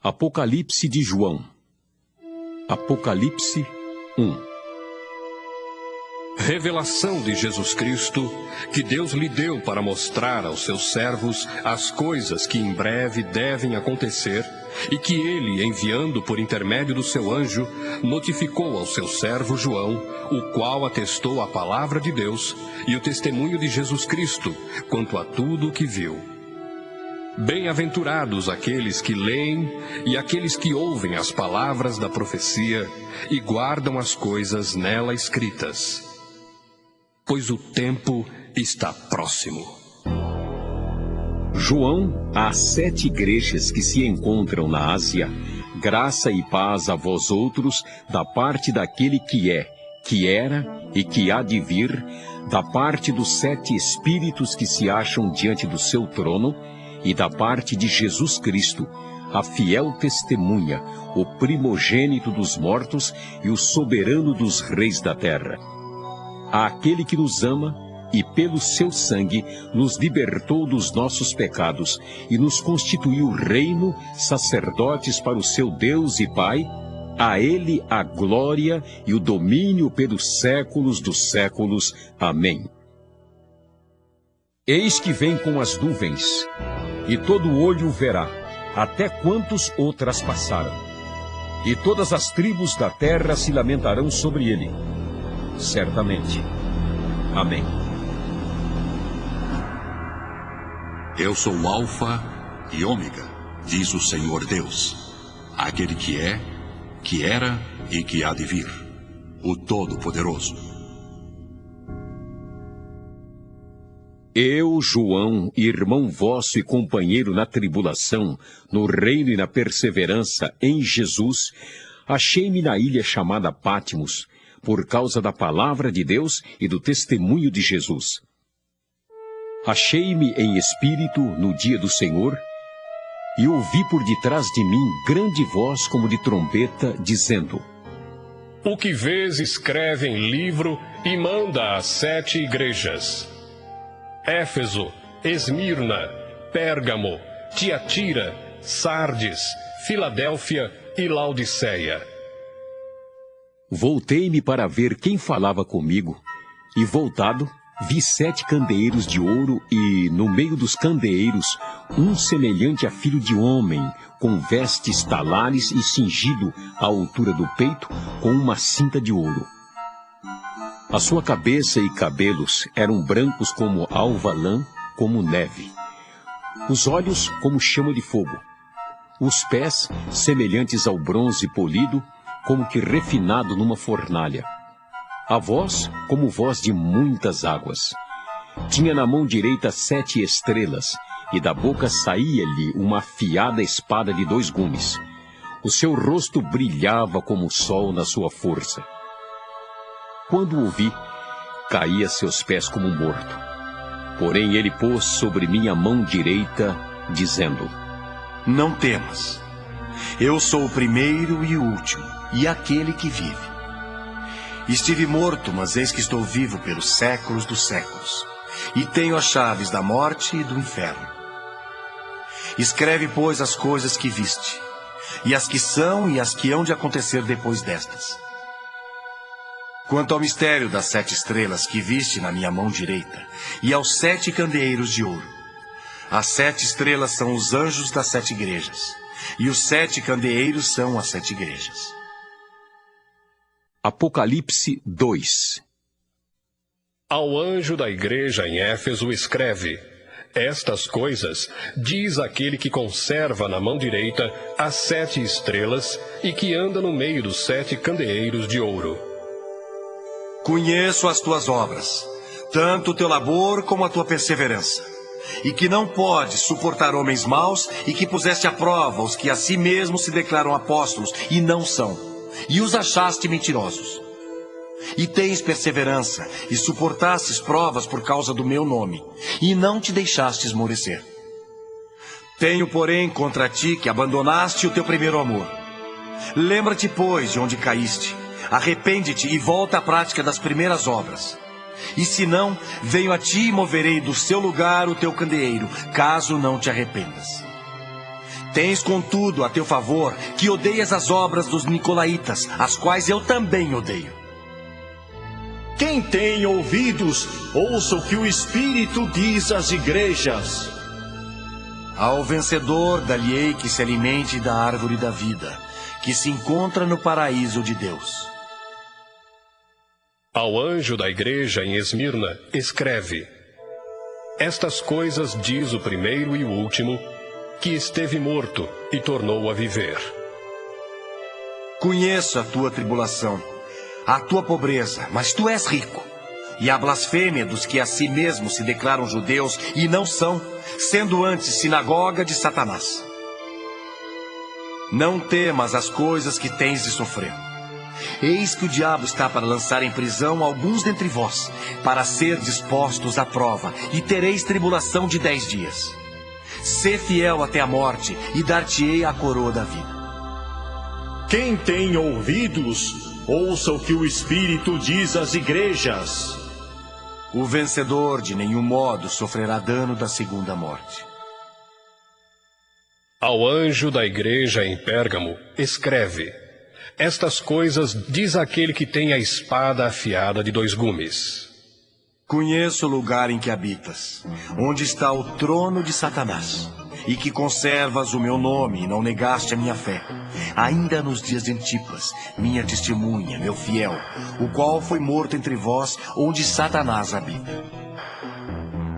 Apocalipse de João. Apocalipse 1. Revelação de Jesus Cristo, que Deus lhe deu para mostrar aos seus servos as coisas que em breve devem acontecer, e que ele, enviando por intermédio do seu anjo, notificou ao seu servo João, o qual atestou a palavra de Deus e o testemunho de Jesus Cristo, quanto a tudo o que viu. Bem-aventurados aqueles que leem e aqueles que ouvem as palavras da profecia e guardam as coisas nela escritas, pois o tempo está próximo. João, às 7 igrejas que se encontram na Ásia, graça e paz a vós outros, da parte daquele que é, que era e que há de vir, da parte dos 7 espíritos que se acham diante do seu trono, e da parte de Jesus Cristo, a fiel testemunha, o primogênito dos mortos e o soberano dos reis da terra. Àquele que nos ama e pelo seu sangue nos libertou dos nossos pecados e nos constituiu reino, sacerdotes para o seu Deus e Pai, a ele a glória e o domínio pelos séculos dos séculos. Amém. Eis que vem com as nuvens, e todo olho o verá, até quantos o traspassaram. E todas as tribos da terra se lamentarão sobre ele. Certamente. Amém. Eu sou o Alfa e Ômega, diz o Senhor Deus, aquele que é, que era e que há de vir, o Todo-Poderoso. Eu, João, irmão vosso e companheiro na tribulação, no reino e na perseverança em Jesus, achei-me na ilha chamada Patmos, por causa da palavra de Deus e do testemunho de Jesus. Achei-me em espírito no dia do Senhor, e ouvi por detrás de mim grande voz como de trombeta, dizendo: O que vês escreve em livro e manda às 7 igrejas: Éfeso, Esmirna, Pérgamo, Tiatira, Sardes, Filadélfia e Laodiceia. Voltei-me para ver quem falava comigo, e voltado, vi 7 candeeiros de ouro, e no meio dos candeeiros, um semelhante a filho de homem, com vestes talares e cingido à altura do peito, com uma cinta de ouro. A sua cabeça e cabelos eram brancos como alva lã, como neve. Os olhos como chama de fogo. Os pés semelhantes ao bronze polido, como que refinado numa fornalha. A voz como voz de muitas águas. Tinha na mão direita 7 estrelas, e da boca saía-lhe uma afiada espada de 2 gumes. O seu rosto brilhava como o sol na sua força. Quando o vi, caí a seus pés como morto. Porém ele pôs sobre mim a mão direita, dizendo: Não temas. Eu sou o primeiro e o último, e aquele que vive. Estive morto, mas eis que estou vivo pelos séculos dos séculos, e tenho as chaves da morte e do inferno. Escreve, pois, as coisas que viste, e as que são e as que hão de acontecer depois destas. Quanto ao mistério das 7 estrelas que viste na minha mão direita, e aos 7 candeeiros de ouro, as 7 estrelas são os anjos das 7 igrejas, e os 7 candeeiros são as 7 igrejas. Apocalipse 2. Ao anjo da igreja em Éfeso escreve: Estas coisas diz aquele que conserva na mão direita as 7 estrelas e que anda no meio dos 7 candeeiros de ouro. Conheço as tuas obras, tanto o teu labor como a tua perseverança, e que não podes suportar homens maus, e que puseste à prova os que a si mesmos se declaram apóstolos e não são, e os achaste mentirosos. E tens perseverança, e suportastes provas por causa do meu nome, e não te deixaste esmorecer. Tenho, porém, contra ti que abandonaste o teu primeiro amor. Lembra-te, pois, de onde caíste. Arrepende-te e volta à prática das primeiras obras. E se não, venho a ti e moverei do seu lugar o teu candeeiro, caso não te arrependas. Tens, contudo, a teu favor, que odeias as obras dos nicolaítas, as quais eu também odeio. Quem tem ouvidos, ouça o que o Espírito diz às igrejas. Ao vencedor, dar-lhe-ei que se alimente da árvore da vida, que se encontra no paraíso de Deus. Ao anjo da igreja em Esmirna, escreve: Estas coisas diz o primeiro e o último, que esteve morto e tornou a viver. Conheço a tua tribulação, a tua pobreza, mas tu és rico. E a blasfêmia dos que a si mesmos se declaram judeus e não são, sendo antes sinagoga de Satanás. Não temas as coisas que tens de sofrer. Eis que o diabo está para lançar em prisão alguns dentre vós, para ser dispostos à prova, e tereis tribulação de 10 dias. Sê fiel até a morte, e dar-te-ei a coroa da vida. Quem tem ouvidos, ouça o que o Espírito diz às igrejas. O vencedor de nenhum modo sofrerá dano da segunda morte. Ao anjo da igreja em Pérgamo, escreve: Estas coisas diz aquele que tem a espada afiada de 2 gumes. Conheço o lugar em que habitas, onde está o trono de Satanás, e que conservas o meu nome e não negaste a minha fé, ainda nos dias de Antipas, minha testemunha, meu fiel, o qual foi morto entre vós, onde Satanás habita.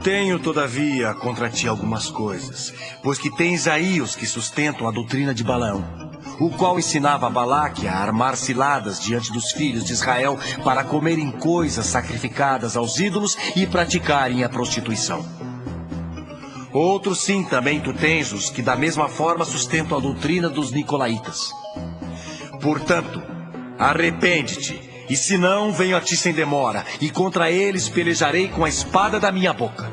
Tenho, todavia, contra ti algumas coisas, pois que tens aí os que sustentam a doutrina de Balaão, o qual ensinava a Balaque a armar ciladas diante dos filhos de Israel para comerem coisas sacrificadas aos ídolos e praticarem a prostituição. Outros sim, também tu tens os que da mesma forma sustentam a doutrina dos nicolaítas. Portanto, arrepende-te, e se não, venho a ti sem demora, e contra eles pelejarei com a espada da minha boca.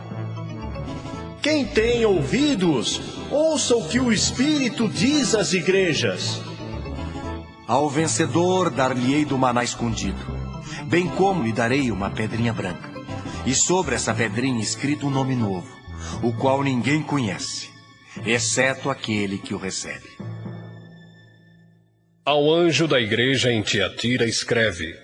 Quem tem ouvidos, ouça o que o Espírito diz às igrejas. Ao vencedor dar-lhe-ei do maná escondido, bem como lhe darei uma pedrinha branca, e sobre essa pedrinha escrito um nome novo, o qual ninguém conhece, exceto aquele que o recebe. Ao anjo da igreja em Tiatira escreve: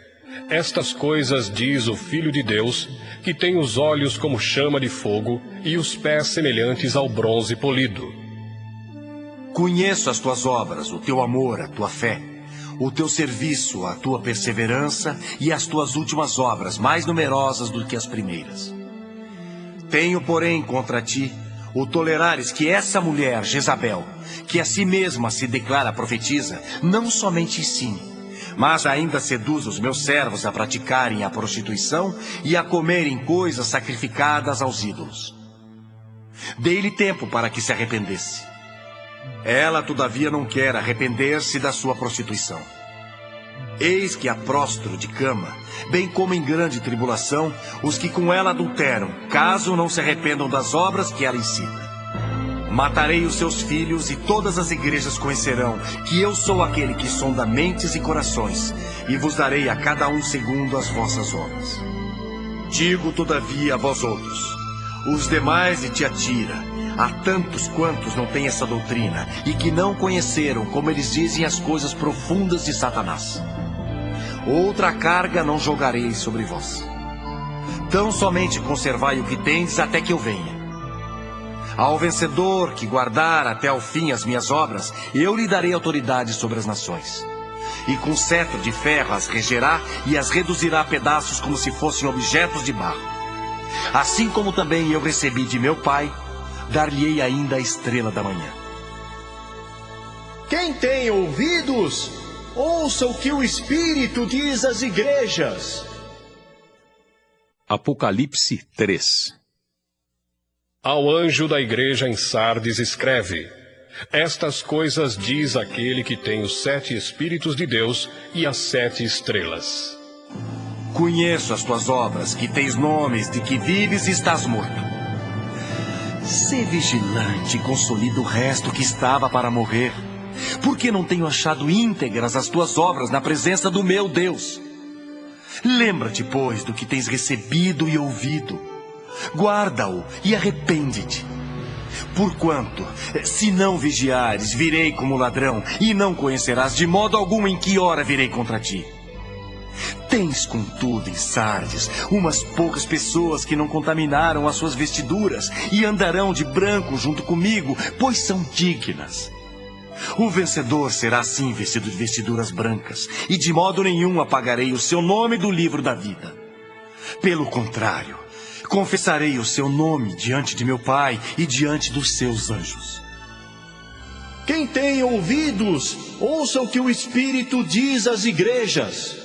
Estas coisas diz o Filho de Deus, que tem os olhos como chama de fogo e os pés semelhantes ao bronze polido. Conheço as tuas obras, o teu amor, a tua fé, o teu serviço, a tua perseverança e as tuas últimas obras, mais numerosas do que as primeiras. Tenho, porém, contra ti o tolerares que essa mulher, Jezabel, que a si mesma se declara profetisa, não somente ensine, mas ainda seduz os meus servos a praticarem a prostituição e a comerem coisas sacrificadas aos ídolos. Dei-lhe tempo para que se arrependesse. Ela, todavia, não quer arrepender-se da sua prostituição. Eis que a prostro de cama, bem como em grande tribulação, os que com ela adulteram, caso não se arrependam das obras que ela ensina. Matarei os seus filhos, e todas as igrejas conhecerão que eu sou aquele que sonda mentes e corações, e vos darei a cada um segundo as vossas obras. Digo, todavia, a vós outros, os demais de Tiatira, há tantos quantos não têm essa doutrina, e que não conheceram, como eles dizem, as coisas profundas de Satanás. Outra carga não jogarei sobre vós. Tão somente conservai o que tendes até que eu venha. Ao vencedor que guardar até ao fim as minhas obras, eu lhe darei autoridade sobre as nações. E com cetro de ferro as regerá e as reduzirá a pedaços como se fossem objetos de barro. Assim como também eu recebi de meu Pai, dar-lhe-ei ainda a estrela da manhã. Quem tem ouvidos, ouça o que o Espírito diz às igrejas. Apocalipse 3. Ao anjo da igreja em Sardes escreve: Estas coisas diz aquele que tem os 7 Espíritos de Deus e as 7 estrelas. Conheço as tuas obras, que tens nomes de que vives e estás morto. Sê vigilante e consolida o resto que estava para morrer, porque não tenho achado íntegras as tuas obras na presença do meu Deus. Lembra-te, pois, do que tens recebido e ouvido. Guarda-o e arrepende-te. Porquanto, se não vigiares, virei como ladrão, e não conhecerás de modo algum em que hora virei contra ti. Tens, contudo, em Sardes, umas poucas pessoas que não contaminaram as suas vestiduras, e andarão de branco junto comigo, pois são dignas. O vencedor será assim vestido de vestiduras brancas, e de modo nenhum apagarei o seu nome do livro da vida. Pelo contrário, confessarei o seu nome diante de meu Pai e diante dos seus anjos. Quem tem ouvidos, ouça o que o Espírito diz às igrejas.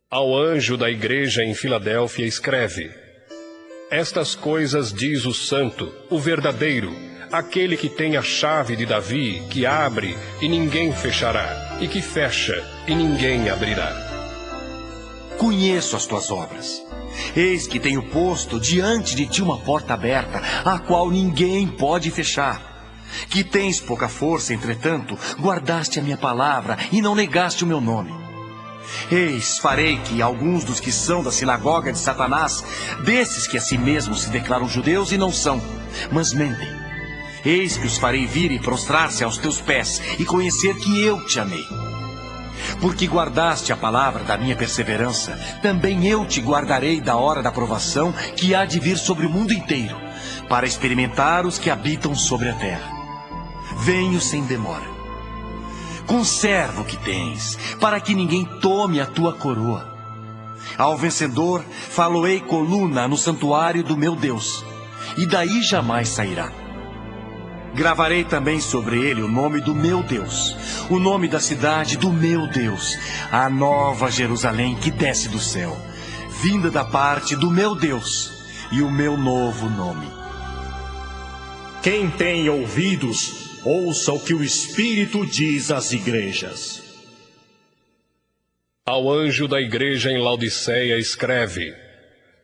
Ao anjo da igreja em Filadélfia escreve: Estas coisas diz o Santo, o verdadeiro, aquele que tem a chave de Davi, que abre e ninguém fechará, e que fecha e ninguém abrirá. Conheço as tuas obras. Eis que tenho posto diante de ti uma porta aberta, a qual ninguém pode fechar. Que tens pouca força, entretanto, guardaste a minha palavra e não negaste o meu nome. Eis, farei que alguns dos que são da sinagoga de Satanás, desses que a si mesmos se declaram judeus e não são, mas mentem, eis que os farei vir e prostrar-se aos teus pés e conhecer que eu te amei. Porque guardaste a palavra da minha perseverança, também eu te guardarei da hora da provação que há de vir sobre o mundo inteiro, para experimentar os que habitam sobre a terra. Venho sem demora. Conserva o que tens, para que ninguém tome a tua coroa. Ao vencedor, faloei coluna no santuário do meu Deus, e daí jamais sairá. Gravarei também sobre ele o nome do meu Deus, o nome da cidade do meu Deus, a nova Jerusalém que desce do céu, vinda da parte do meu Deus, e o meu novo nome. Quem tem ouvidos, ouça o que o Espírito diz às igrejas. Ao anjo da igreja em Laodiceia escreve: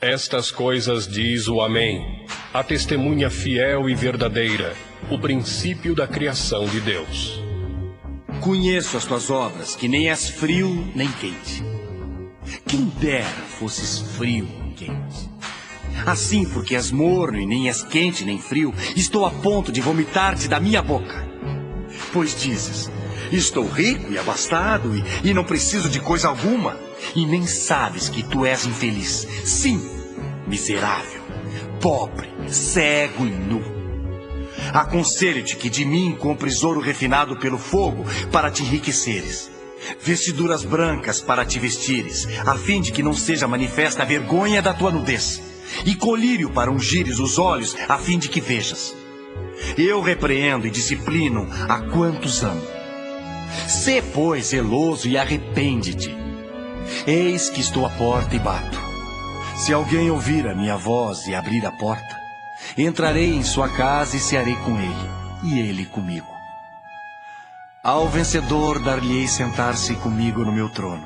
Estas coisas diz o Amém, a testemunha fiel e verdadeira, o princípio da criação de Deus. Conheço as tuas obras, que nem és frio nem quente. Quem dera fosses frio ou quente. Assim, porque és morno e nem és quente nem frio, estou a ponto de vomitar-te da minha boca. Pois dizes: estou rico e abastado e não preciso de coisa alguma, e nem sabes que tu és infeliz. Sim, miserável, pobre, cego e nu. Aconselho-te que de mim compres ouro refinado pelo fogo para te enriqueceres, vestiduras brancas para te vestires, a fim de que não seja manifesta a vergonha da tua nudez, e colírio para ungires os olhos, a fim de que vejas. Eu repreendo e disciplino a quantos amo. Sê, pois, zeloso e arrepende-te. Eis que estou à porta e bato. Se alguém ouvir a minha voz e abrir a porta, entrarei em sua casa e cearei com ele, e ele comigo. Ao vencedor dar-lhe-ei sentar-se comigo no meu trono,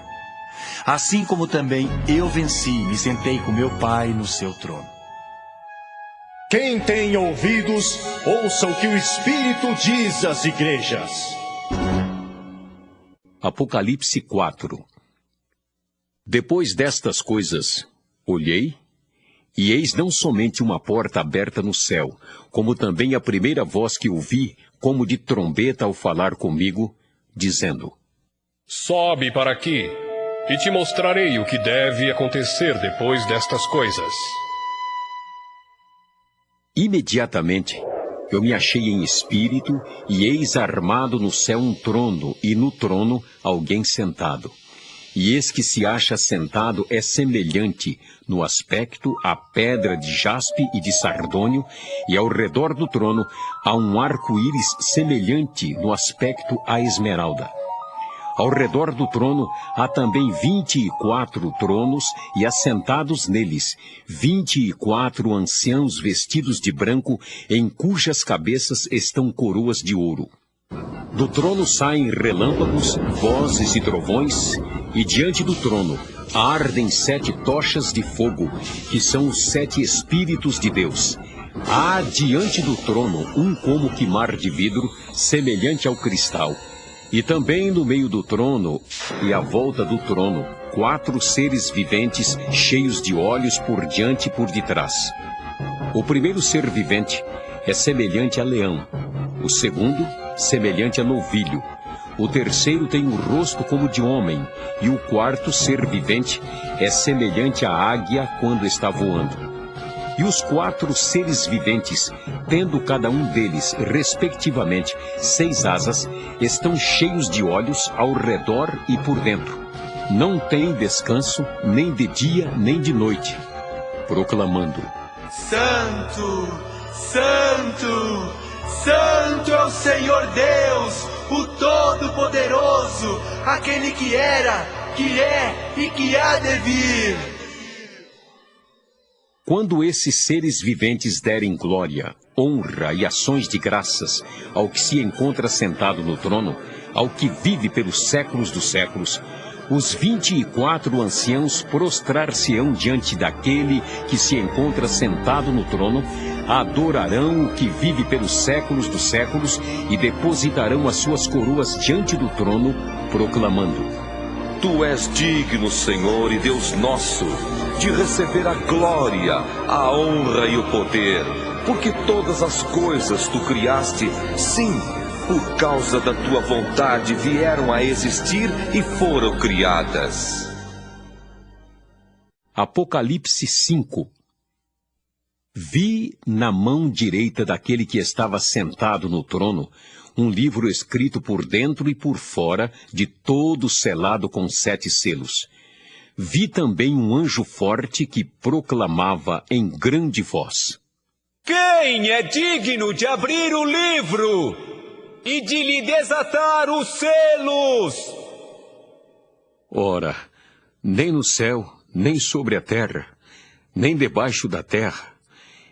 assim como também eu venci e me sentei com meu Pai no seu trono. Quem tem ouvidos, ouça o que o Espírito diz às igrejas. Apocalipse 4. Depois destas coisas, olhei, e eis não somente uma porta aberta no céu, como também a primeira voz que ouvi, como de trombeta ao falar comigo, dizendo: Sobe para aqui, e te mostrarei o que deve acontecer depois destas coisas. Imediatamente eu me achei em espírito, e eis armado no céu um trono, e no trono alguém sentado. E eis que se acha sentado é semelhante no aspecto à pedra de jaspe e de sardônio, e ao redor do trono há um arco-íris semelhante no aspecto à esmeralda. Ao redor do trono há também 24 tronos, e assentados neles 24 anciãos vestidos de branco, em cujas cabeças estão coroas de ouro. Do trono saem relâmpagos, vozes e trovões, e diante do trono ardem 7 tochas de fogo, que são os 7 Espíritos de Deus. Há diante do trono um como que mar de vidro, semelhante ao cristal. E também no meio do trono e à volta do trono, 4 seres viventes cheios de olhos por diante e por detrás. O primeiro ser vivente é semelhante a leão, o segundo, semelhante a novilho, o terceiro tem o rosto como de homem, e o quarto ser vivente é semelhante à águia quando está voando. E os 4 seres viventes, tendo cada um deles, respectivamente, 6 asas, estão cheios de olhos ao redor e por dentro. Não têm descanso, nem de dia, nem de noite, proclamando: Santo, Santo, Santo é o Senhor Deus, o Todo-Poderoso, aquele que era, que é e que há de vir. Quando esses seres viventes derem glória, honra e ações de graças ao que se encontra sentado no trono, ao que vive pelos séculos dos séculos, os 24 anciãos prostrar-se-ão diante daquele que se encontra sentado no trono, adorarão o que vive pelos séculos dos séculos e depositarão as suas coroas diante do trono, proclamando: Tu és digno, Senhor e Deus nosso, de receber a glória, a honra e o poder, porque todas as coisas tu criaste, sim, por causa da tua vontade vieram a existir e foram criadas. Apocalipse 5. Vi na mão direita daquele que estava sentado no trono um livro escrito por dentro e por fora, de todo selado com 7 selos. Vi também um anjo forte que proclamava em grande voz: Quem é digno de abrir o livro e de lhe desatar os selos? Ora, nem no céu, nem sobre a terra, nem debaixo da terra,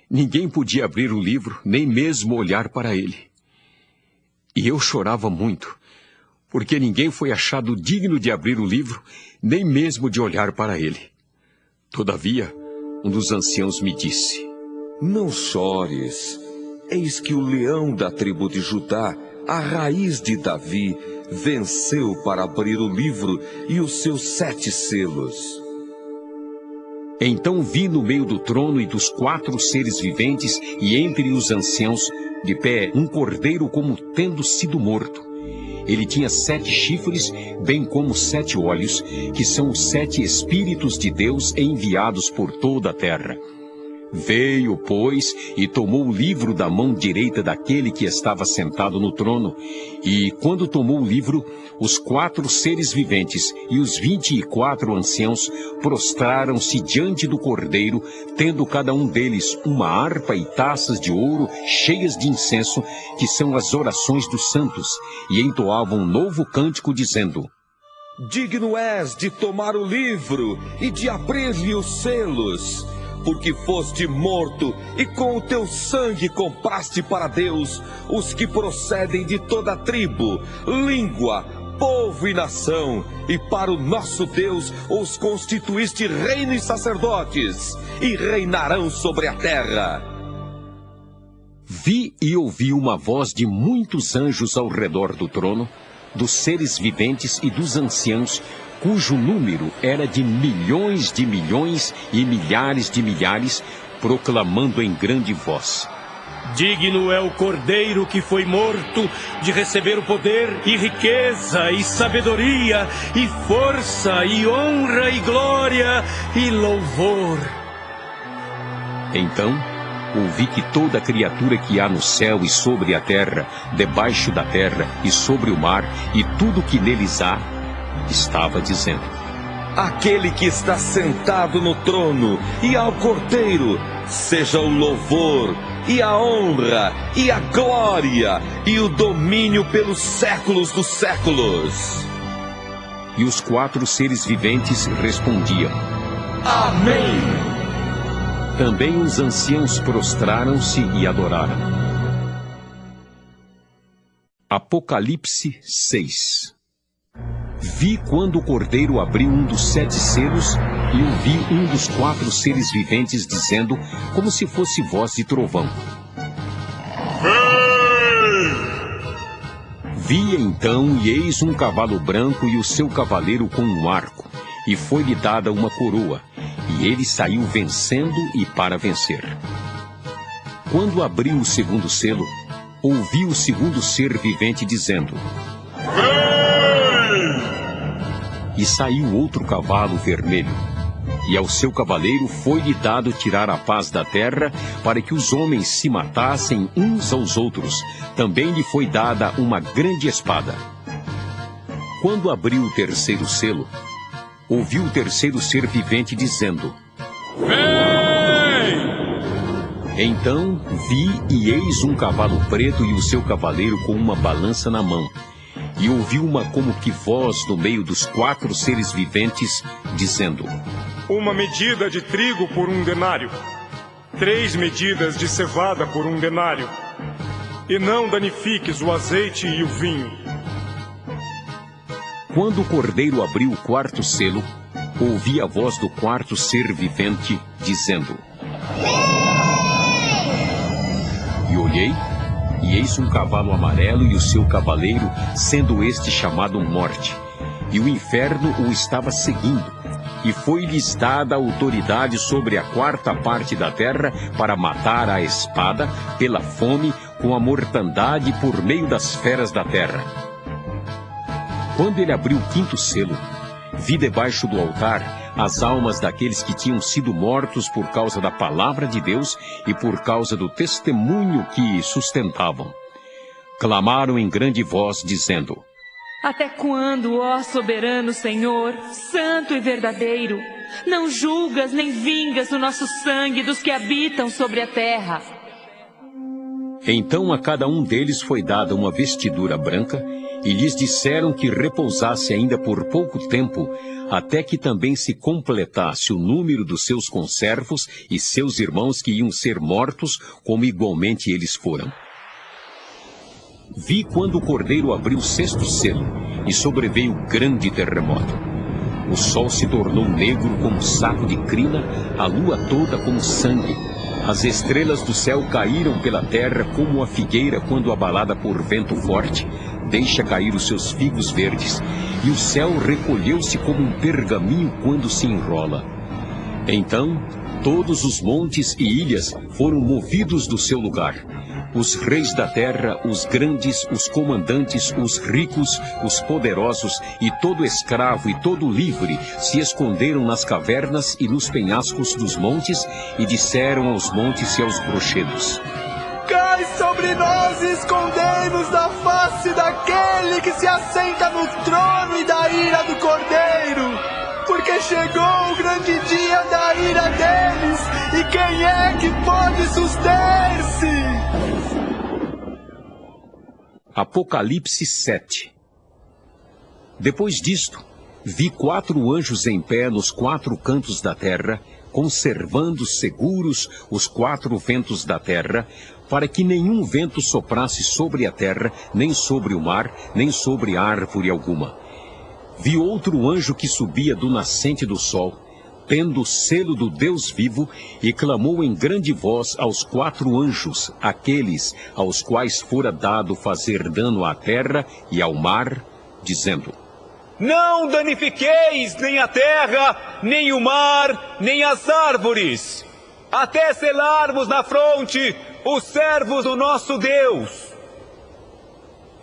ninguém podia abrir o livro, nem mesmo olhar para ele. E eu chorava muito, porque ninguém foi achado digno de abrir o livro, nem mesmo de olhar para ele. Todavia, um dos anciãos me disse: Não chores, eis que o leão da tribo de Judá, a raiz de Davi, venceu para abrir o livro e os seus 7 selos. Então vi no meio do trono e dos 4 seres viventes e entre os anciãos, de pé, um cordeiro como tendo sido morto. Ele tinha 7 chifres, bem como 7 olhos, que são os 7 Espíritos de Deus enviados por toda a terra. Veio, pois, e tomou o livro da mão direita daquele que estava sentado no trono. E, quando tomou o livro, os 4 seres viventes e os 24 anciãos prostraram-se diante do cordeiro, tendo cada um deles uma harpa e taças de ouro cheias de incenso, que são as orações dos santos, e entoavam um novo cântico, dizendo: Digno és de tomar o livro e de abrir-lhe os selos, porque foste morto e com o teu sangue compraste para Deus os que procedem de toda tribo, língua, povo e nação, e para o nosso Deus os constituíste reino e sacerdotes, e reinarão sobre a terra. Vi e ouvi uma voz de muitos anjos ao redor do trono, dos seres viventes e dos anciãos, cujo número era de milhões e milhares de milhares, proclamando em grande voz: Digno é o Cordeiro que foi morto de receber o poder e riqueza e sabedoria e força e honra e glória e louvor. Então ouvi que toda criatura que há no céu e sobre a terra, debaixo da terra e sobre o mar, e tudo que neles há, estava dizendo: Aquele que está sentado no trono e ao Cordeiro, seja o louvor e a honra e a glória e o domínio pelos séculos dos séculos. E os 4 seres viventes respondiam: Amém! Também os anciãos prostraram-se e adoraram. Apocalipse 6. Vi quando o cordeiro abriu um dos 7 selos, e ouvi um dos 4 seres viventes dizendo, como se fosse voz de trovão: Vi então, e eis um cavalo branco e o seu cavaleiro com um arco, e foi-lhe dada uma coroa, e ele saiu vencendo e para vencer. Quando abriu o segundo selo, ouvi o segundo ser vivente dizendo: Vem! E saiu outro cavalo vermelho, e ao seu cavaleiro foi-lhe dado tirar a paz da terra, para que os homens se matassem uns aos outros. Também lhe foi dada uma grande espada. Quando abriu o terceiro selo, ouvi o terceiro ser vivente dizendo: Vem! Então vi e eis um cavalo preto e o seu cavaleiro com uma balança na mão. E ouvi uma como que voz no meio dos 4 seres viventes, dizendo: Uma medida de trigo por 1 denário, 3 medidas de cevada por 1 denário, e não danifiques o azeite e o vinho. Quando o cordeiro abriu o 4º selo, ouvi a voz do 4º ser vivente, dizendo: E olhei, e eis um cavalo amarelo e o seu cavaleiro, sendo este chamado Morte. E o inferno o estava seguindo, e foi-lhes dada autoridade sobre a 4ª parte da terra para matar à espada, pela fome, com a mortandade por meio das feras da terra. Quando ele abriu o 5º selo, vi debaixo do altar as almas daqueles que tinham sido mortos por causa da palavra de Deus e por causa do testemunho que sustentavam. Clamaram em grande voz, dizendo: Até quando, ó soberano Senhor, santo e verdadeiro, não julgas nem vingas o nosso sangue dos que habitam sobre a terra? Então a cada um deles foi dada uma vestidura branca, e lhes disseram que repousasse ainda por pouco tempo, até que também se completasse o número dos seus conservos e seus irmãos que iam ser mortos, como igualmente eles foram. Vi quando o cordeiro abriu o 6º selo, e sobreveio grande terremoto. O sol se tornou negro como saco de crina, a lua toda como sangue. As estrelas do céu caíram pela terra como a figueira quando abalada por vento forte deixa cair os seus figos verdes, e o céu recolheu-se como um pergaminho quando se enrola. Então, todos os montes e ilhas foram movidos do seu lugar. Os reis da terra, os grandes, os comandantes, os ricos, os poderosos, e todo escravo e todo livre se esconderam nas cavernas e nos penhascos dos montes, e disseram aos montes e aos rochedos: Cai sobre nós e escondei-nos da face daquele que se assenta no trono e da ira do Cordeiro, porque chegou o grande dia da ira deles, e quem é que pode suster-se? Apocalipse 7. Depois disto, vi 4 anjos em pé nos 4 cantos da terra, conservando seguros os 4 ventos da terra, para que nenhum vento soprasse sobre a terra, nem sobre o mar, nem sobre árvore alguma. Vi outro anjo que subia do nascente do sol, tendo o selo do Deus vivo, e clamou em grande voz aos 4 anjos, aqueles aos quais fora dado fazer dano à terra e ao mar, dizendo: Não danifiqueis nem a terra, nem o mar, nem as árvores, até selarmos na fronte os servos do nosso Deus.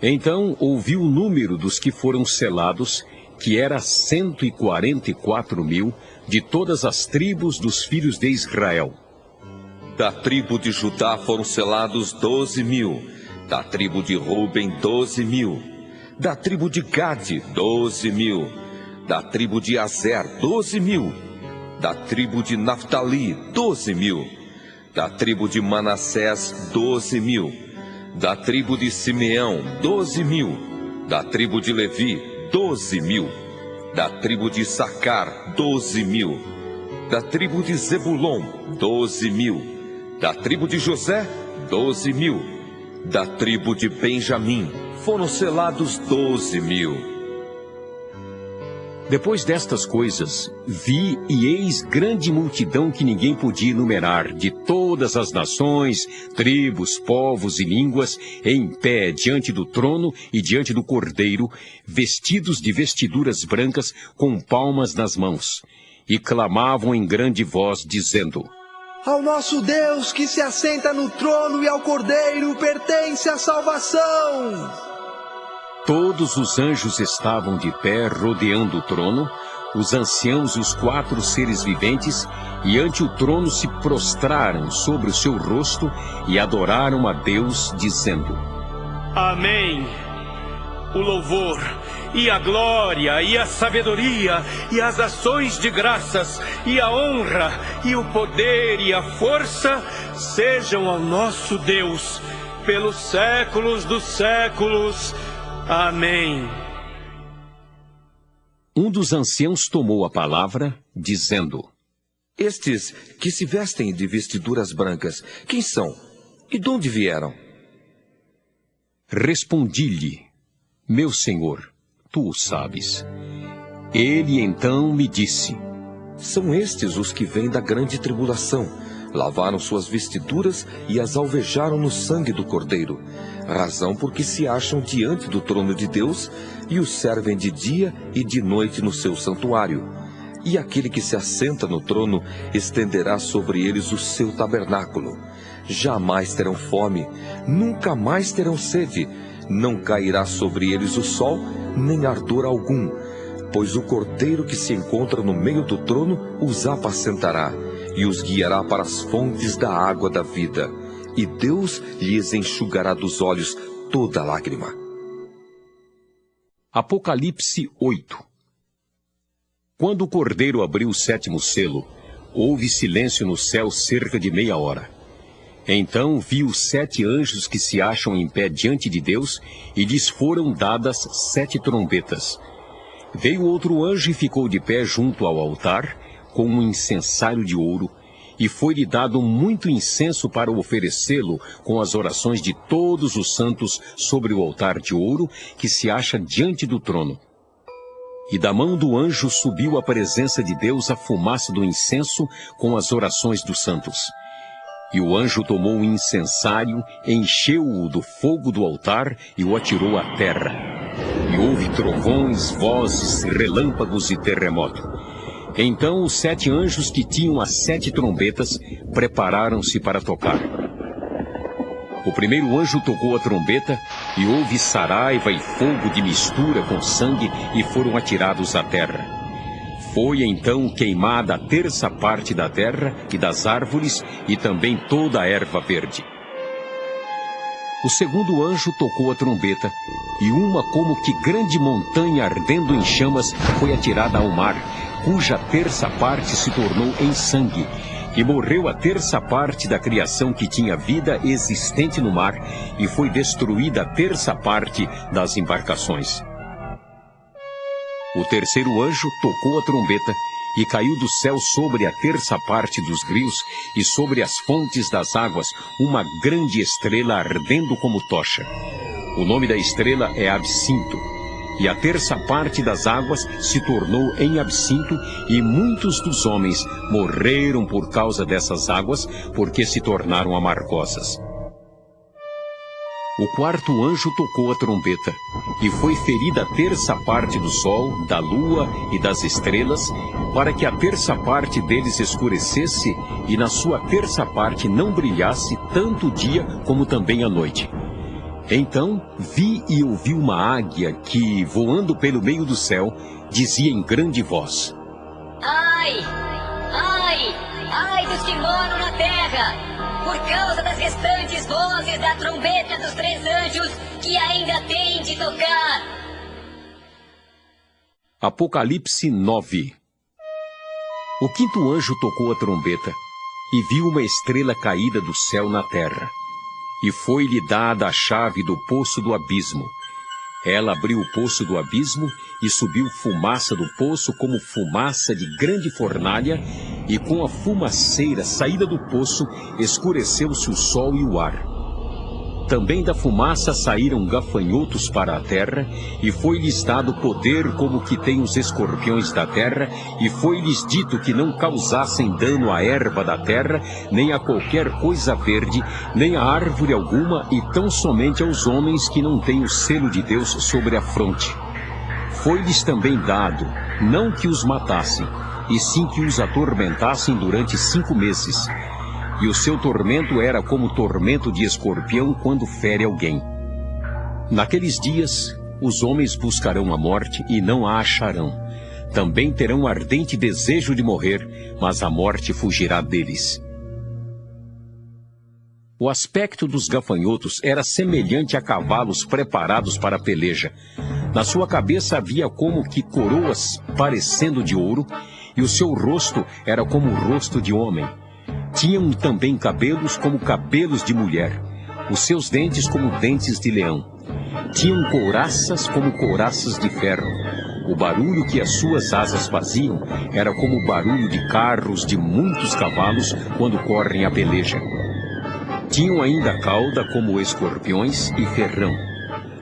Então ouvi o número dos que foram selados, que era 144.000, de todas as tribos dos filhos de Israel. Da tribo de Judá foram selados 12.000, da tribo de Ruben 12.000, da tribo de Gade 12.000, da tribo de Azer 12.000, da tribo de Naftali 12.000, da tribo de Manassés 12.000, da tribo de Simeão 12.000, da tribo de Levi 12.000, da tribo de Issacar 12.000, da tribo de Zebulon 12.000, da tribo de José 12.000, da tribo de Benjamim foram selados 12.000. Depois destas coisas, vi e eis grande multidão que ninguém podia enumerar, de todas as nações, tribos, povos e línguas, em pé diante do trono e diante do Cordeiro, vestidos de vestiduras brancas, com palmas nas mãos, e clamavam em grande voz, dizendo: Ao nosso Deus que se assenta no trono e ao Cordeiro pertence a salvação. Todos os anjos estavam de pé rodeando o trono, os anciãos e os 4 seres viventes, e ante o trono se prostraram sobre o seu rosto e adoraram a Deus, dizendo: Amém. O louvor, e a glória, e a sabedoria, e as ações de graças, e a honra, e o poder, e a força, sejam ao nosso Deus, pelos séculos dos séculos. Amém. Um dos anciãos tomou a palavra, dizendo: Estes que se vestem de vestiduras brancas, quem são? E de onde vieram? Respondi-lhe: Meu senhor, tu o sabes. Ele então me disse: São estes os que vêm da grande tribulação. Lavaram suas vestiduras e as alvejaram no sangue do Cordeiro, razão porque se acham diante do trono de Deus e o servem de dia e de noite no seu santuário. E aquele que se assenta no trono estenderá sobre eles o seu tabernáculo. Jamais terão fome, nunca mais terão sede, não cairá sobre eles o sol, nem ardor algum, pois o Cordeiro que se encontra no meio do trono os apacentará e os guiará para as fontes da água da vida, e Deus lhes enxugará dos olhos toda lágrima. Apocalipse 8. Quando o Cordeiro abriu o 7º selo, houve silêncio no céu cerca de meia hora. Então vi os 7 anjos que se acham em pé diante de Deus, e lhes foram dadas 7 trombetas. Veio outro anjo e ficou de pé junto ao altar, com um incensário de ouro, e foi-lhe dado muito incenso para oferecê-lo com as orações de todos os santos sobre o altar de ouro que se acha diante do trono. E da mão do anjo subiu à presença de Deus a fumaça do incenso com as orações dos santos. E o anjo tomou o incensário, encheu-o do fogo do altar e o atirou à terra. E houve trovões, vozes, relâmpagos e terremoto. Então os 7 anjos que tinham as 7 trombetas prepararam-se para tocar. O primeiro anjo tocou a trombeta, e houve saraiva e fogo de mistura com sangue, e foram atirados à terra. Foi então queimada a 3ª parte da terra e das árvores, e também toda a erva verde. O segundo anjo tocou a trombeta, e uma como que grande montanha ardendo em chamas foi atirada ao mar, cuja 3ª parte se tornou em sangue, e morreu a 3ª parte da criação que tinha vida existente no mar, e foi destruída a 3ª parte das embarcações. O terceiro anjo tocou a trombeta, e caiu do céu sobre a 3ª parte dos rios, e sobre as fontes das águas, uma grande estrela ardendo como tocha. O nome da estrela é Absinto. E a 3ª parte das águas se tornou em absinto, e muitos dos homens morreram por causa dessas águas, porque se tornaram amargosas. O quarto anjo tocou a trombeta, e foi ferida a 3ª parte do sol, da lua e das estrelas, para que a 3ª parte deles escurecesse, e na sua 3ª parte não brilhasse tanto o dia como também a noite. Então vi e ouvi uma águia que, voando pelo meio do céu, dizia em grande voz: Ai, ai, ai dos que moram na terra, por causa das restantes vozes da trombeta dos 3 anjos que ainda têm de tocar. Apocalipse 9. O quinto anjo tocou a trombeta, e viu uma estrela caída do céu na terra. E foi-lhe dada a chave do poço do abismo. Ela abriu o poço do abismo, e subiu fumaça do poço como fumaça de grande fornalha, e com a fumaceira saída do poço, escureceu-se o sol e o ar. Também da fumaça saíram gafanhotos para a terra, e foi-lhes dado poder como que tem os escorpiões da terra, e foi-lhes dito que não causassem dano à erva da terra, nem a qualquer coisa verde, nem a árvore alguma, e tão somente aos homens que não têm o selo de Deus sobre a fronte. Foi-lhes também dado, não que os matassem, e sim que os atormentassem durante 5 meses. e o seu tormento era como o tormento de escorpião quando fere alguém. Naqueles dias, os homens buscarão a morte e não a acharão. Também terão ardente desejo de morrer, mas a morte fugirá deles. O aspecto dos gafanhotos era semelhante a cavalos preparados para a peleja. Na sua cabeça havia como que coroas parecendo de ouro, e o seu rosto era como o rosto de homem. Tinham também cabelos como cabelos de mulher, os seus dentes como dentes de leão. Tinham couraças como couraças de ferro. O barulho que as suas asas faziam era como o barulho de carros de muitos cavalos quando correm a peleja. Tinham ainda cauda como escorpiões e ferrão.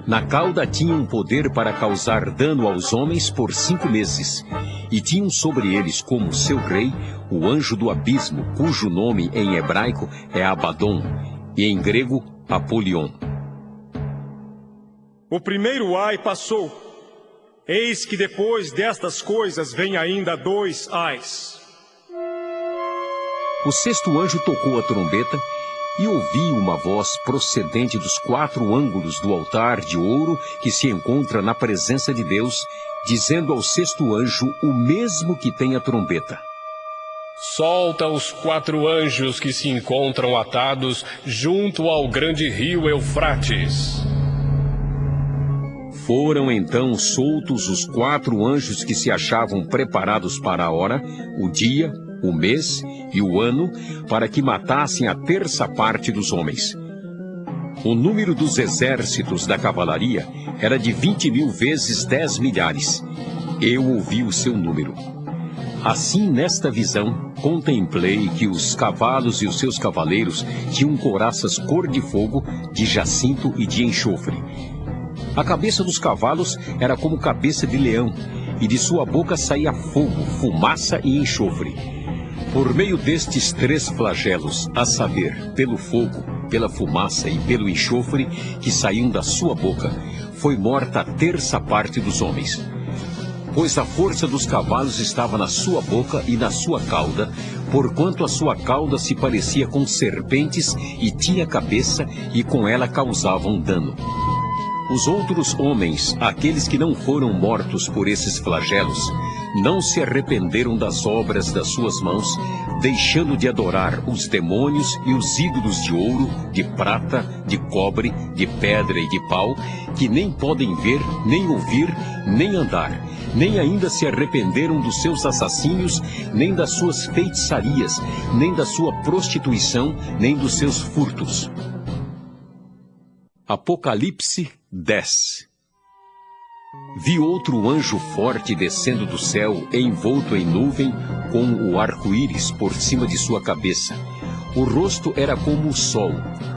Na cauda tinham poder para causar dano aos homens por 5 meses. E tinham sobre eles como seu rei o anjo do abismo, cujo nome em hebraico é Abaddon e em grego Apolion. O primeiro ai passou. Eis que depois destas coisas vem ainda 2 ais. O 6º anjo tocou a trombeta e ouvi uma voz procedente dos 4 ângulos do altar de ouro que se encontra na presença de Deus, dizendo ao 6º anjo o mesmo que tem a trombeta: solta os 4 anjos que se encontram atados junto ao grande rio Eufrates. Foram então soltos os 4 anjos que se achavam preparados para a hora, o dia, o mês e o ano, para que matassem a 1/3 parte dos homens. O número dos exércitos da cavalaria era de 20.000 vezes 10 milhares. Eu ouvi o seu número. Assim, nesta visão, contemplei que os cavalos e os seus cavaleiros tinham couraças cor de fogo, de jacinto e de enxofre. A cabeça dos cavalos era como cabeça de leão, e de sua boca saía fogo, fumaça e enxofre. Por meio destes 3 flagelos, a saber, pelo fogo, pela fumaça e pelo enxofre que saíam da sua boca, foi morta a 1/3 parte dos homens. Pois a força dos cavalos estava na sua boca e na sua cauda, porquanto a sua cauda se parecia com serpentes e tinha cabeça, e com ela causavam dano. Os outros homens, aqueles que não foram mortos por esses flagelos, não se arrependeram das obras das suas mãos, deixando de adorar os demônios e os ídolos de ouro, de prata, de cobre, de pedra e de pau, que nem podem ver, nem ouvir, nem andar, nem ainda se arrependeram dos seus assassínios, nem das suas feitiçarias, nem da sua prostituição, nem dos seus furtos. Apocalipse 10. Vi outro anjo forte descendo do céu, envolto em nuvem, com o arco-íris por cima de sua cabeça. O rosto era como o sol,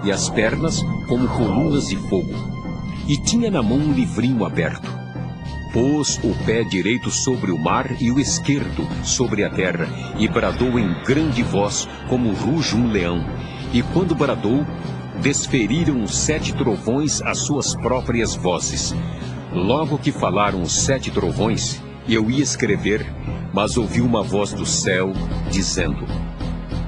e as pernas como colunas de fogo. E tinha na mão um livrinho aberto. Pôs o pé direito sobre o mar e o esquerdo sobre a terra, e bradou em grande voz, como ruge um leão. E quando bradou, desferiram os 7 trovões as suas próprias vozes. Logo que falaram os 7 trovões, eu ia escrever, mas ouvi uma voz do céu, dizendo: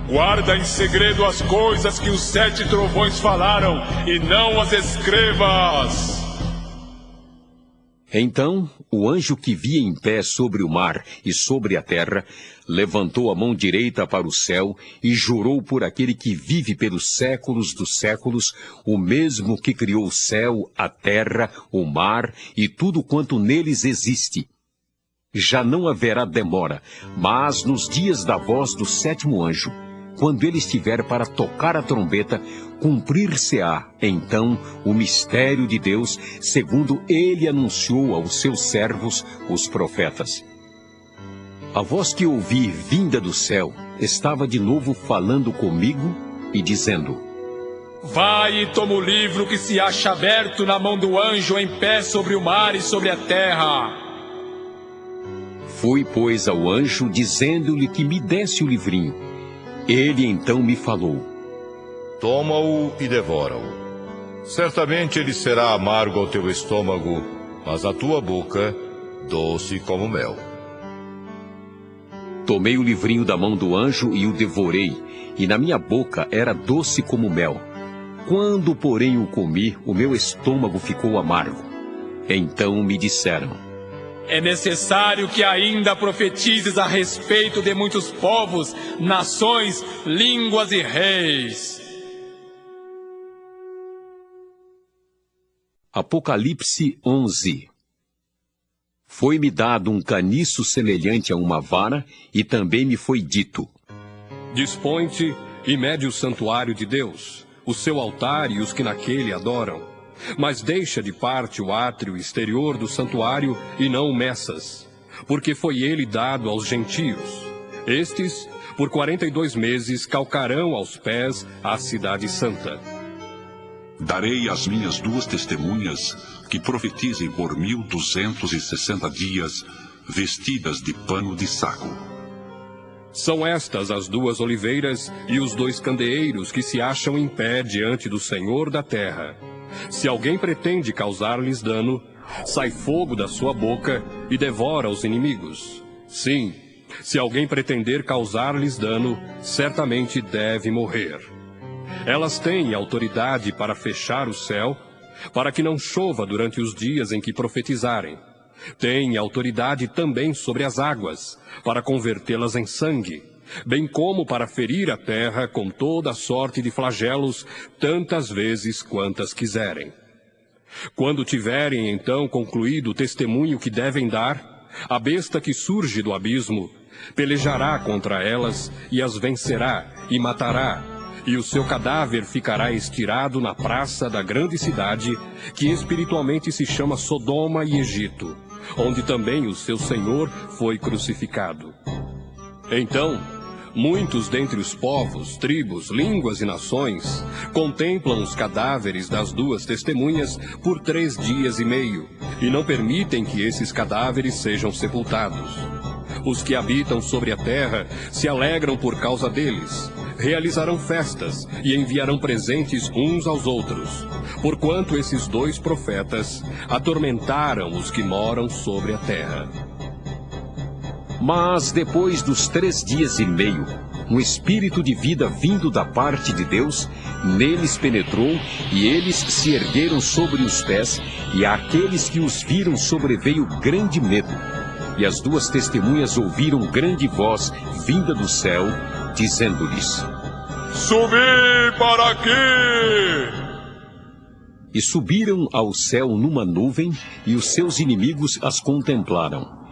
guarda em segredo as coisas que os 7 trovões falaram, e não as escrevas. Então, o anjo que via em pé sobre o mar e sobre a terra, levantou a mão direita para o céu e jurou por aquele que vive pelos séculos dos séculos, o mesmo que criou o céu, a terra, o mar e tudo quanto neles existe. Já não haverá demora, mas nos dias da voz do 7º anjo, quando ele estiver para tocar a trombeta, cumprir-se-á, então, o mistério de Deus, segundo ele anunciou aos seus servos, os profetas. A voz que ouvi vinda do céu estava de novo falando comigo e dizendo: vai e toma o livro que se acha aberto na mão do anjo em pé sobre o mar e sobre a terra. Fui, pois, ao anjo, dizendo-lhe que me desse o livrinho. Ele então me falou: toma-o e devora-o. Certamente ele será amargo ao teu estômago, mas à tua boca doce como mel. Tomei o livrinho da mão do anjo e o devorei, e na minha boca era doce como mel. Quando, porém, o comi, o meu estômago ficou amargo. Então me disseram: é necessário que ainda profetizes a respeito de muitos povos, nações, línguas e reis. Apocalipse 11. Foi-me dado um caniço semelhante a uma vara, e também me foi dito: dispõe-te e mede o santuário de Deus, o seu altar e os que naquele adoram. Mas deixa de parte o átrio exterior do santuário e não o meças, porque foi ele dado aos gentios. Estes, por 42 meses, calcarão aos pés a cidade santa. Darei às minhas 2 testemunhas que profetizem por 1260 dias, vestidas de pano de saco. São estas as 2 oliveiras e os 2 candeeiros que se acham em pé diante do Senhor da terra. Se alguém pretende causar-lhes dano, sai fogo da sua boca e devora os inimigos. Sim, se alguém pretender causar-lhes dano, certamente deve morrer. Elas têm autoridade para fechar o céu, para que não chova durante os dias em que profetizarem. Têm autoridade também sobre as águas, para convertê-las em sangue, bem como para ferir a terra com toda sorte de flagelos, tantas vezes quantas quiserem. Quando tiverem então concluído o testemunho que devem dar, a besta que surge do abismo pelejará contra elas e as vencerá e matará, e o seu cadáver ficará estirado na praça da grande cidade, que espiritualmente se chama Sodoma e Egito, onde também o seu Senhor foi crucificado. Então, muitos dentre os povos, tribos, línguas e nações contemplam os cadáveres das 2 testemunhas por 3 dias e meio, e não permitem que esses cadáveres sejam sepultados. Os que habitam sobre a terra se alegram por causa deles, realizarão festas e enviarão presentes uns aos outros, porquanto esses 2 profetas atormentaram os que moram sobre a terra. Mas depois dos 3 dias e meio, um espírito de vida vindo da parte de Deus neles penetrou, e eles se ergueram sobre os pés, e àqueles que os viram sobreveio grande medo. E as 2 testemunhas ouviram grande voz vinda do céu, dizendo-lhes: subi para aqui! E subiram ao céu numa nuvem, e os seus inimigos as contemplaram.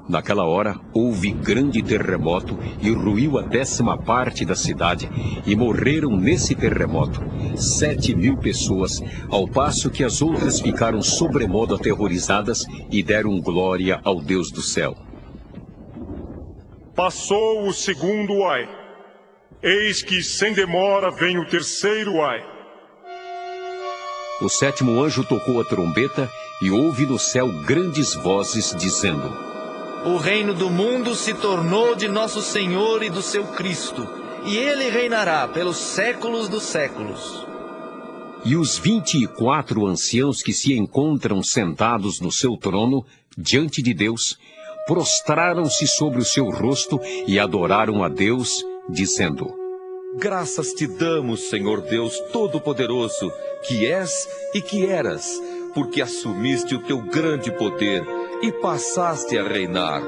Naquela hora houve grande terremoto, e ruiu a 10ª parte da cidade, e morreram nesse terremoto 7.000 pessoas, ao passo que as outras ficaram sobremodo aterrorizadas e deram glória ao Deus do céu. Passou o 2º ai. Eis que sem demora vem o 3º ai. O 7º anjo tocou a trombeta, e houve no céu grandes vozes dizendo: o reino do mundo se tornou de nosso Senhor e do seu Cristo, e ele reinará pelos séculos dos séculos. E os 24 anciãos que se encontram sentados no seu trono, diante de Deus, prostraram-se sobre o seu rosto e adoraram a Deus, dizendo: graças te damos, Senhor Deus Todo-Poderoso, que és e que eras, porque assumiste o teu grande poder e passaste a reinar.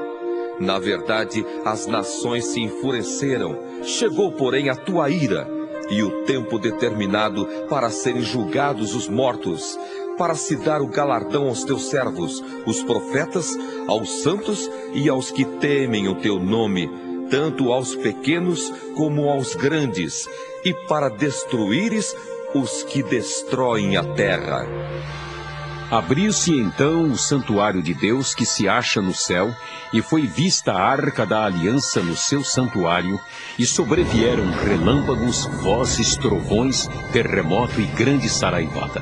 Na verdade, as nações se enfureceram, chegou, porém, a tua ira, e o tempo determinado para serem julgados os mortos, para se dar o galardão aos teus servos, os profetas, aos santos e aos que temem o teu nome, tanto aos pequenos como aos grandes, e para destruíres os que destroem a terra. Abriu-se então o santuário de Deus que se acha no céu, e foi vista a arca da aliança no seu santuário, e sobrevieram relâmpagos, vozes, trovões, terremoto e grande saraivada.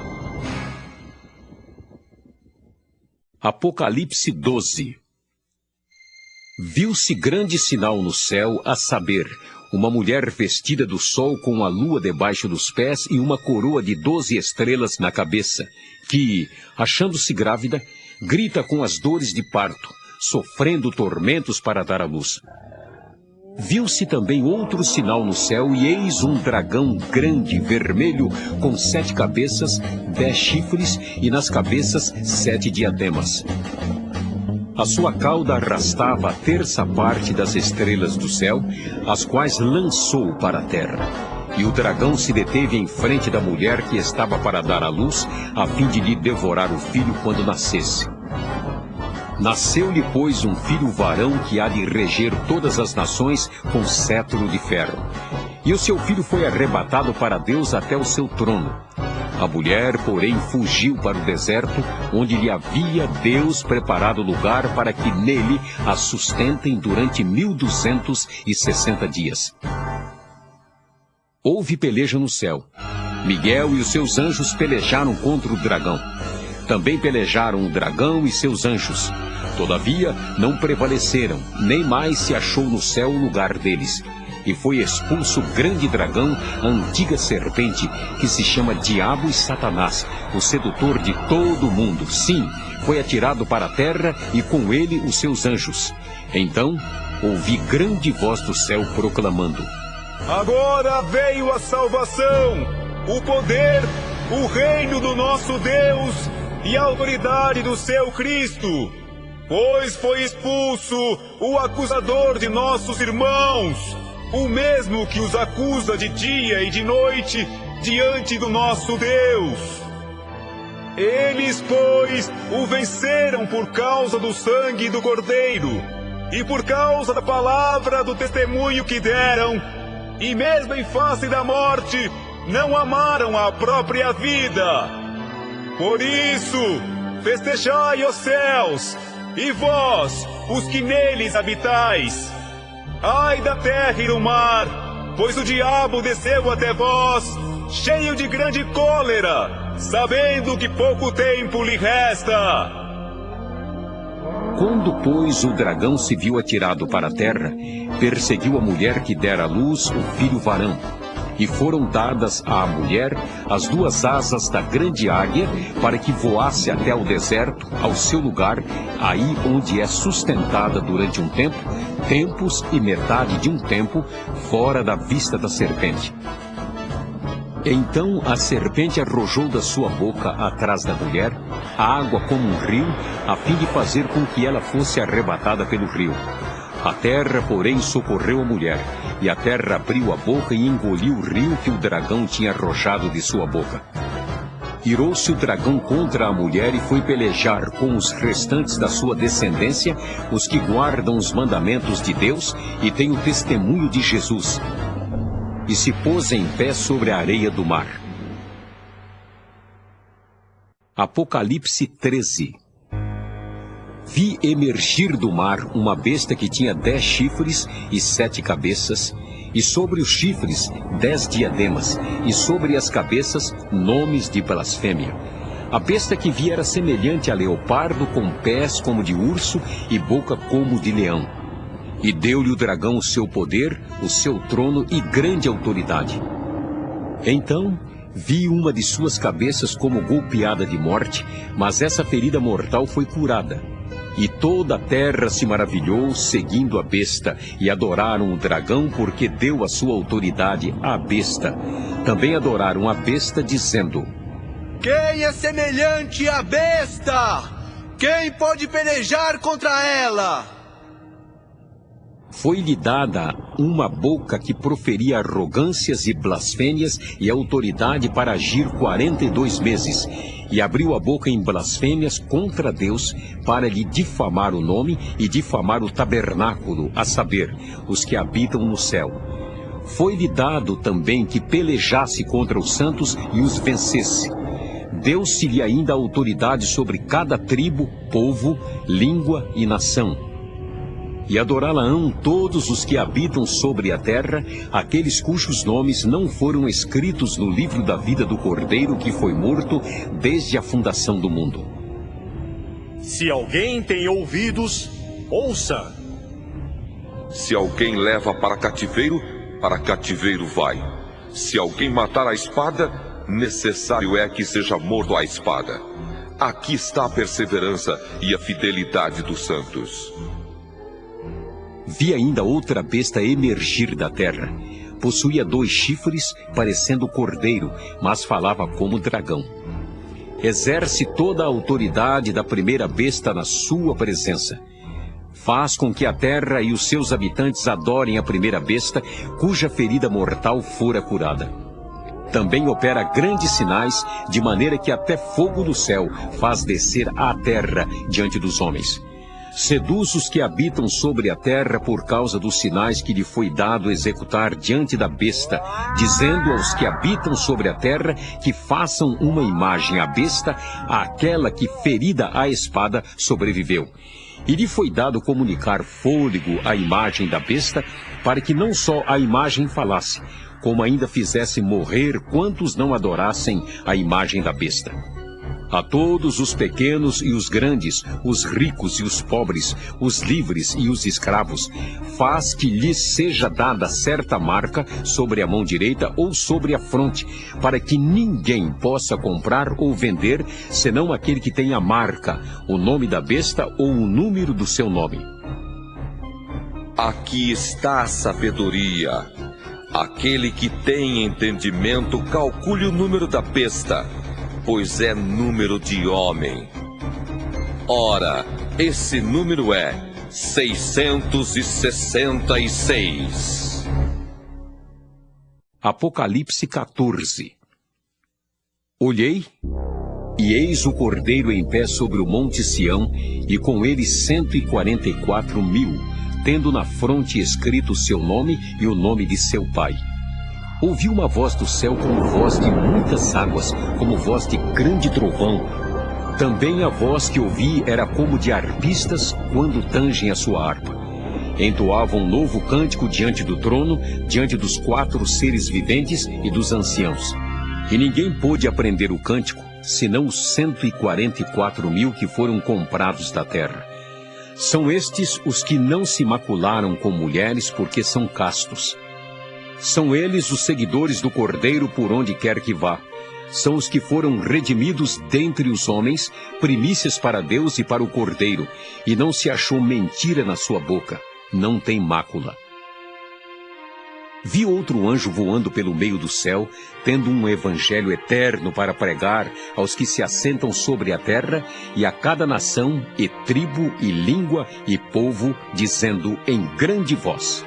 Apocalipse 12. Viu-se grande sinal no céu, a saber, uma mulher vestida do sol com a lua debaixo dos pés e uma coroa de 12 estrelas na cabeça, que, achando-se grávida, grita com as dores de parto, sofrendo tormentos para dar à luz. Viu-se também outro sinal no céu, e eis um dragão grande, vermelho, com 7 cabeças, 10 chifres, e nas cabeças 7 diademas. A sua cauda arrastava a terça parte das estrelas do céu, as quais lançou para a terra. E o dragão se deteve em frente da mulher que estava para dar à luz, a fim de lhe devorar o filho quando nascesse. Nasceu-lhe, pois, um filho varão que há de reger todas as nações com cetro de ferro. E o seu filho foi arrebatado para Deus até o seu trono. A mulher, porém, fugiu para o deserto, onde lhe havia Deus preparado lugar para que nele a sustentem durante 1260 dias. Houve peleja no céu. Miguel e os seus anjos pelejaram contra o dragão. Também pelejaram o dragão e seus anjos. Todavia, não prevaleceram, nem mais se achou no céu o lugar deles. E foi expulso o grande dragão, a antiga serpente, que se chama Diabo e Satanás, o sedutor de todo o mundo. Sim, foi atirado para a terra e com ele os seus anjos. Então, ouvi grande voz do céu proclamando: Agora veio a salvação, o poder, o reino do nosso Deus e a autoridade do seu Cristo, pois foi expulso o acusador de nossos irmãos, o mesmo que os acusa de dia e de noite diante do nosso Deus. Eles, pois, o venceram por causa do sangue do Cordeiro e por causa da palavra do testemunho que deram, e mesmo em face da morte, não amaram a própria vida. Por isso, festejai os céus, e vós, os que neles habitais. Ai da terra e do mar, pois o diabo desceu até vós, cheio de grande cólera, sabendo que pouco tempo lhe resta. Quando, pois, o dragão se viu atirado para a terra, perseguiu a mulher que dera à luz o filho varão. E foram dadas à mulher as 2 asas da grande águia, para que voasse até ao deserto, ao seu lugar, aí onde é sustentada durante um tempo, tempos e metade de um tempo, fora da vista da serpente. Então a serpente arrojou da sua boca atrás da mulher a água como um rio, a fim de fazer com que ela fosse arrebatada pelo rio. A terra, porém, socorreu a mulher, e a terra abriu a boca e engoliu o rio que o dragão tinha arrojado de sua boca. Irou-se o dragão contra a mulher e foi pelejar com os restantes da sua descendência, os que guardam os mandamentos de Deus e têm o testemunho de Jesus. E se pôs em pé sobre a areia do mar. Apocalipse 13. Vi emergir do mar uma besta que tinha 10 chifres e 7 cabeças, e sobre os chifres 10 diademas, e sobre as cabeças nomes de blasfêmia. A besta que vi era semelhante a leopardo, com pés como de urso e boca como de leão. E deu-lhe o dragão o seu poder, o seu trono e grande autoridade. Então vi uma de suas cabeças como golpeada de morte, mas essa ferida mortal foi curada. E toda a terra se maravilhou, seguindo a besta, e adoraram o dragão, porque deu a sua autoridade à besta. Também adoraram a besta, dizendo: Quem é semelhante à besta? Quem pode pelejar contra ela? Foi-lhe dada uma boca que proferia arrogâncias e blasfêmias e autoridade para agir 42 meses. E abriu a boca em blasfêmias contra Deus para lhe difamar o nome e difamar o tabernáculo, a saber, os que habitam no céu. Foi-lhe dado também que pelejasse contra os santos e os vencesse. Deu-se-lhe ainda autoridade sobre cada tribo, povo, língua e nação. E adorá-la-ão todos os que habitam sobre a terra, aqueles cujos nomes não foram escritos no livro da vida do Cordeiro que foi morto desde a fundação do mundo. Se alguém tem ouvidos, ouça. Se alguém leva para cativeiro vai. Se alguém matar a espada, necessário é que seja morto à espada. Aqui está a perseverança e a fidelidade dos santos. Vi ainda outra besta emergir da terra. Possuía 2 chifres, parecendo cordeiro, mas falava como dragão. Exerce toda a autoridade da primeira besta na sua presença. Faz com que a terra e os seus habitantes adorem a primeira besta, cuja ferida mortal fora curada. Também opera grandes sinais, de maneira que até fogo do céu faz descer à terra diante dos homens. Seduz os que habitam sobre a terra por causa dos sinais que lhe foi dado executar diante da besta, dizendo aos que habitam sobre a terra que façam uma imagem à besta, àquela que, ferida à espada, sobreviveu. E lhe foi dado comunicar fôlego à imagem da besta, para que não só a imagem falasse, como ainda fizesse morrer quantos não adorassem a imagem da besta. A todos os pequenos e os grandes, os ricos e os pobres, os livres e os escravos, faz que lhes seja dada certa marca sobre a mão direita ou sobre a fronte, para que ninguém possa comprar ou vender, senão aquele que tem a marca, o nome da besta ou o número do seu nome. Aqui está a sabedoria. Aquele que tem entendimento, calcule o número da besta, pois é número de homem. Ora, esse número é 666. Apocalipse 14. Olhei, e eis o Cordeiro em pé sobre o monte Sião, e com ele 144.000, tendo na fronte escrito o seu nome e o nome de seu pai. Ouvi uma voz do céu como voz de muitas águas, como voz de grande trovão. Também a voz que ouvi era como de arpistas quando tangem a sua harpa. Entoavam um novo cântico diante do trono, diante dos 4 seres viventes e dos anciãos. E ninguém pôde aprender o cântico, senão os 144.000 que foram comprados da terra. São estes os que não se macularam com mulheres, porque são castos. São eles os seguidores do Cordeiro por onde quer que vá. São os que foram redimidos dentre os homens, primícias para Deus e para o Cordeiro, e não se achou mentira na sua boca. Não tem mácula. Vi outro anjo voando pelo meio do céu, tendo um evangelho eterno para pregar aos que se assentam sobre a terra, e a cada nação, e tribo, e língua, e povo, dizendo em grande voz: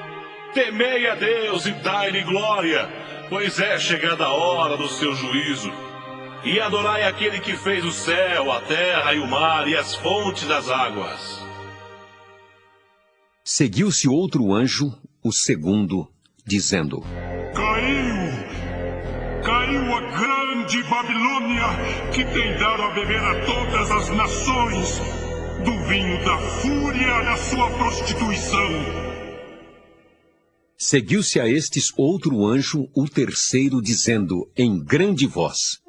Temei a Deus e dai-lhe glória, pois é chegada a hora do seu juízo. E adorai aquele que fez o céu, a terra e o mar e as fontes das águas. Seguiu-se outro anjo, o segundo, dizendo: Caiu a grande Babilônia, que tem dado a beber a todas as nações do vinho da fúria da sua prostituição. Seguiu-se a estes outro anjo, o terceiro, dizendo em grande voz: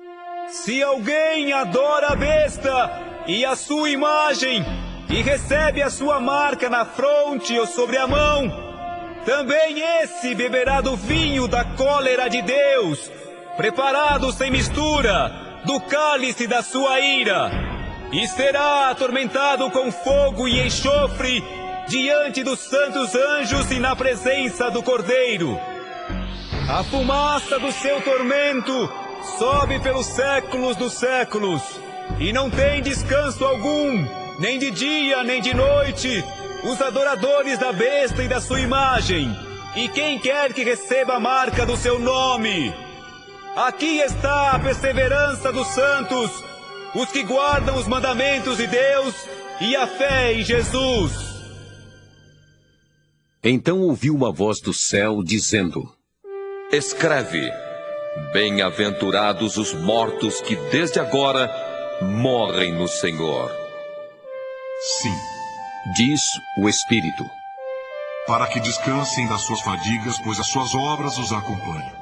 Se alguém adora a besta e a sua imagem, e recebe a sua marca na fronte ou sobre a mão, também esse beberá do vinho da cólera de Deus, preparado sem mistura, do cálice da sua ira, e será atormentado com fogo e enxofre diante dos santos anjos e na presença do Cordeiro. A fumaça do seu tormento sobe pelos séculos dos séculos, e não tem descanso algum, nem de dia nem de noite, os adoradores da besta e da sua imagem, e quem quer que receba a marca do seu nome. Aqui está a perseverança dos santos, os que guardam os mandamentos de Deus e a fé em Jesus. Então ouvi uma voz do céu dizendo: Escreve: Bem-aventurados os mortos que desde agora morrem no Senhor. Sim, diz o Espírito, para que descansem das suas fadigas, pois as suas obras os acompanham.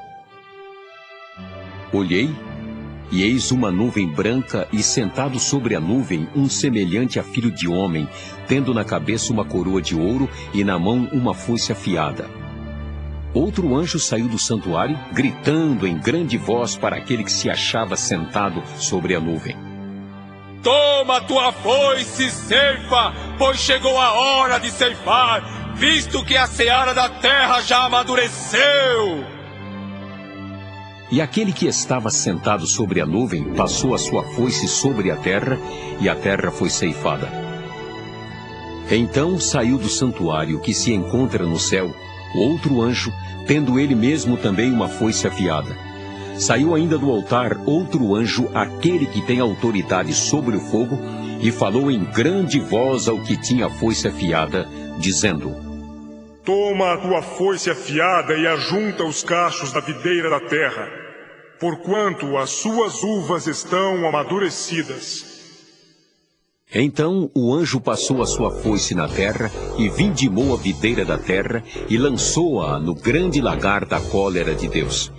Olhei, e eis uma nuvem branca, e sentado sobre a nuvem um semelhante a filho de homem, tendo na cabeça uma coroa de ouro e na mão uma foice afiada. Outro anjo saiu do santuário, gritando em grande voz para aquele que se achava sentado sobre a nuvem: Toma tua foice e ceifa, pois chegou a hora de ceifar, visto que a seara da terra já amadureceu. E aquele que estava sentado sobre a nuvem passou a sua foice sobre a terra, e a terra foi ceifada. Então saiu do santuário que se encontra no céu outro anjo, tendo ele mesmo também uma foice afiada. Saiu ainda do altar outro anjo, aquele que tem autoridade sobre o fogo, e falou em grande voz ao que tinha a foice afiada, dizendo: Toma a tua foice afiada e ajunta os cachos da videira da terra, porquanto as suas uvas estão amadurecidas. Então o anjo passou a sua foice na terra, e vindimou a videira da terra, e lançou-a no grande lagar da cólera de Deus.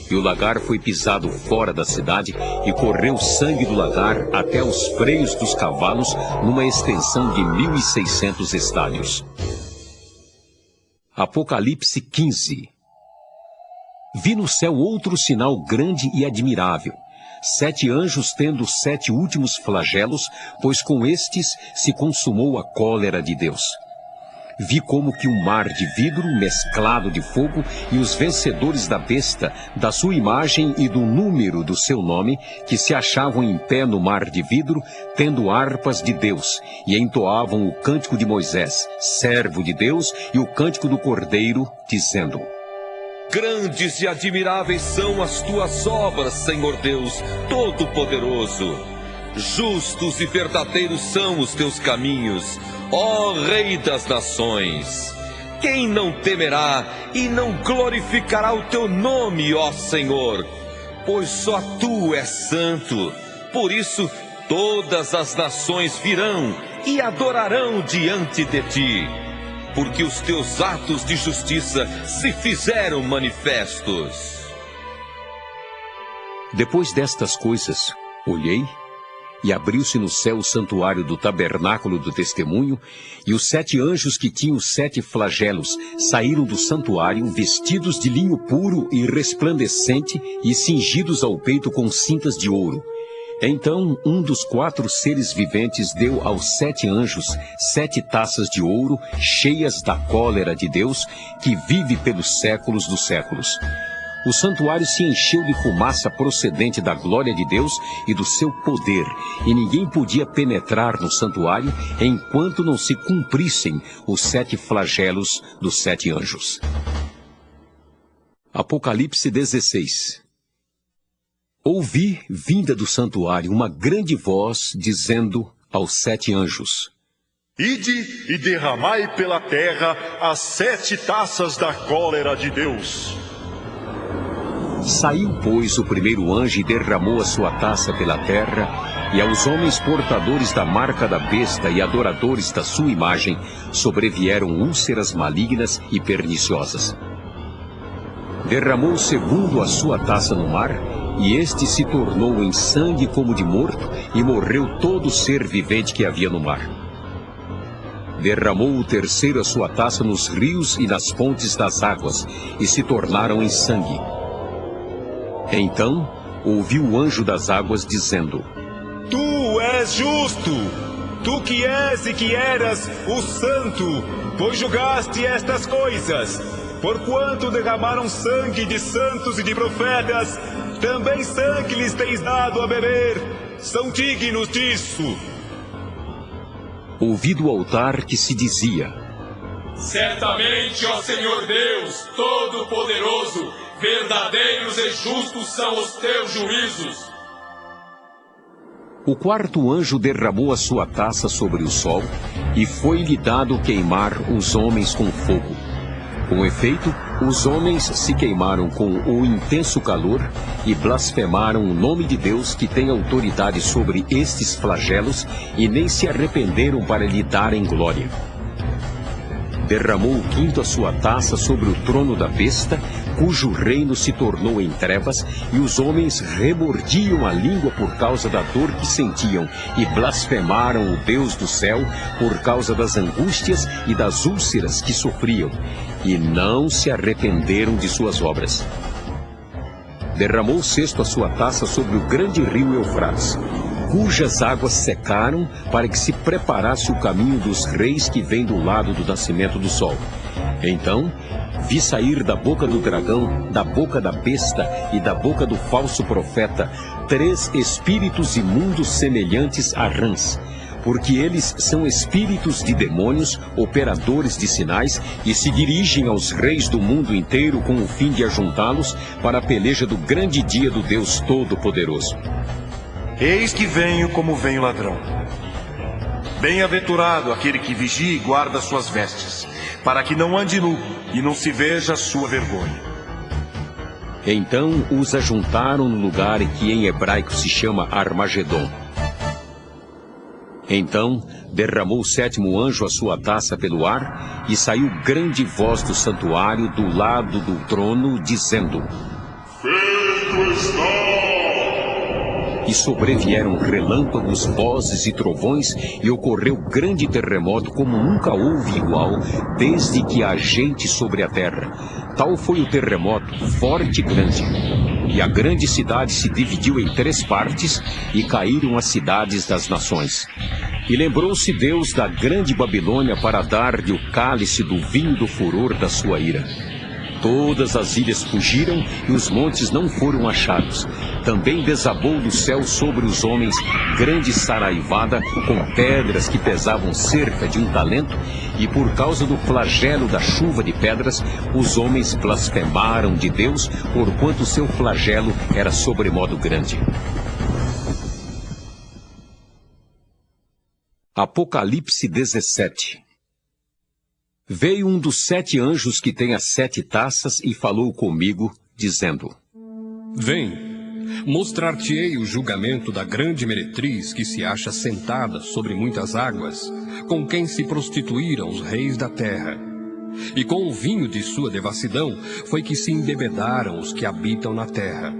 E o lagar foi pisado fora da cidade, e correu sangue do lagar até os freios dos cavalos, numa extensão de 1.600 estádios. Apocalipse 15. Vi no céu outro sinal grande e admirável: 7 anjos tendo 7 últimos flagelos, pois com estes se consumou a cólera de Deus. Vi como que um mar de vidro mesclado de fogo, e os vencedores da besta, da sua imagem e do número do seu nome, que se achavam em pé no mar de vidro, tendo harpas de Deus, e entoavam o cântico de Moisés, servo de Deus, e o cântico do Cordeiro, dizendo: Grandes e admiráveis são as tuas obras, Senhor Deus Todo-Poderoso. Justos e verdadeiros são os teus caminhos, ó Rei das Nações. Quem não temerá e não glorificará o teu nome, ó Senhor? Pois só tu és santo. Por isso todas as nações virão e adorarão diante de ti, porque os teus atos de justiça se fizeram manifestos. Depois destas coisas, olhei, e abriu-se no céu o santuário do tabernáculo do testemunho, e os 7 anjos que tinham 7 flagelos saíram do santuário, vestidos de linho puro e resplandecente, e cingidos ao peito com cintas de ouro. Então um dos 4 seres viventes deu aos 7 anjos 7 taças de ouro, cheias da cólera de Deus, que vive pelos séculos dos séculos. O santuário se encheu de fumaça procedente da glória de Deus e do seu poder, e ninguém podia penetrar no santuário enquanto não se cumprissem os 7 flagelos dos 7 anjos. Apocalipse 16. Ouvi, vinda do santuário, uma grande voz dizendo aos 7 anjos: Ide e derramai pela terra as 7 taças da cólera de Deus. Saiu, pois, o primeiro anjo e derramou a sua taça pela terra, e aos homens portadores da marca da besta e adoradores da sua imagem sobrevieram úlceras malignas e perniciosas. Derramou o segundo a sua taça no mar, e este se tornou em sangue como de morto, e morreu todo ser vivente que havia no mar. Derramou o terceiro a sua taça nos rios e nas fontes das águas, e se tornaram em sangue. Então ouvi o anjo das águas dizendo: Tu és justo, tu que és e que eras o santo, pois julgaste estas coisas. Porquanto derramaram sangue de santos e de profetas, também sangue lhes tens dado a beber. São dignos disso. Ouvi do altar que se dizia: Certamente, ó Senhor Deus Todo-Poderoso, verdadeiros e justos são os teus juízos. O quarto anjo derramou a sua taça sobre o sol, e foi-lhe dado queimar os homens com fogo. Com efeito, os homens se queimaram com o intenso calor e blasfemaram o nome de Deus, que tem autoridade sobre estes flagelos, e nem se arrependeram para lhe darem glória. Derramou o quinto a sua taça sobre o trono da besta, cujo reino se tornou em trevas, e os homens remordiam a língua por causa da dor que sentiam, e blasfemaram o Deus do céu por causa das angústias e das úlceras que sofriam, e não se arrependeram de suas obras. Derramou o sexto a sua taça sobre o grande rio Eufrates. cujas águas secaram para que se preparasse o caminho dos reis que vem do lado do nascimento do sol. Então vi sair da boca do dragão, da boca da besta e da boca do falso profeta 3 espíritos imundos semelhantes a rãs, porque eles são espíritos de demônios, operadores de sinais, e se dirigem aos reis do mundo inteiro com o fim de ajuntá-los para a peleja do grande dia do Deus Todo-Poderoso. Eis que venho como vem o ladrão. Bem-aventurado aquele que vigia e guarda suas vestes, para que não ande nu e não se veja a sua vergonha. Então os ajuntaram no lugar que em hebraico se chama Armagedon. Então derramou o 7º anjo a sua taça pelo ar, e saiu grande voz do santuário do lado do trono, dizendo: Feito está! E sobrevieram relâmpagos, vozes e trovões, e ocorreu grande terremoto como nunca houve igual, desde que há gente sobre a terra. Tal foi o terremoto, forte e grande. E a grande cidade se dividiu em 3 partes, e caíram as cidades das nações. E lembrou-se Deus da grande Babilônia para dar-lhe o cálice do vinho do furor da sua ira. Todas as ilhas fugiram e os montes não foram achados. Também desabou do céu sobre os homens grande saraivada, com pedras que pesavam cerca de 1 talento, e por causa do flagelo da chuva de pedras, os homens blasfemaram de Deus, porquanto seu flagelo era sobremodo grande. Apocalipse 17. Veio um dos 7 anjos que tem as 7 taças e falou comigo, dizendo: Vem, mostrar-te-ei o julgamento da grande meretriz que se acha sentada sobre muitas águas, com quem se prostituíram os reis da terra. E com o vinho de sua devassidão foi que se embebedaram os que habitam na terra.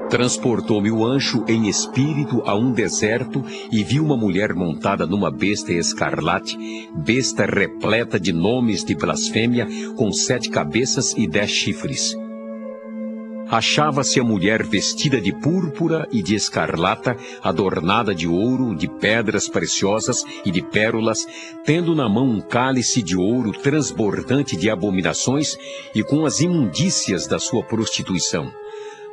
Transportou-me o anjo em espírito a um deserto, e vi uma mulher montada numa besta escarlate, besta repleta de nomes de blasfêmia, com 7 cabeças e 10 chifres. Achava-se a mulher vestida de púrpura e de escarlata, adornada de ouro, de pedras preciosas e de pérolas, tendo na mão um cálice de ouro transbordante de abominações e com as imundícias da sua prostituição.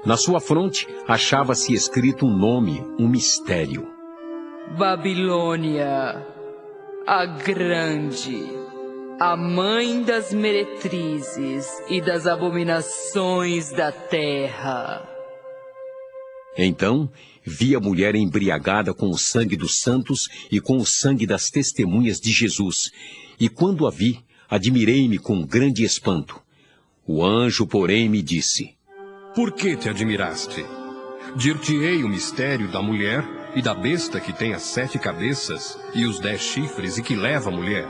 Na sua fronte achava-se escrito um nome, um mistério: Babilônia, a grande, a mãe das meretrizes e das abominações da terra. Então vi a mulher embriagada com o sangue dos santos e com o sangue das testemunhas de Jesus. E quando a vi, admirei-me com grande espanto. O anjo, porém, me disse: Por que te admiraste? Dir-te-ei o mistério da mulher e da besta que tem as 7 cabeças e os 10 chifres e que leva a mulher.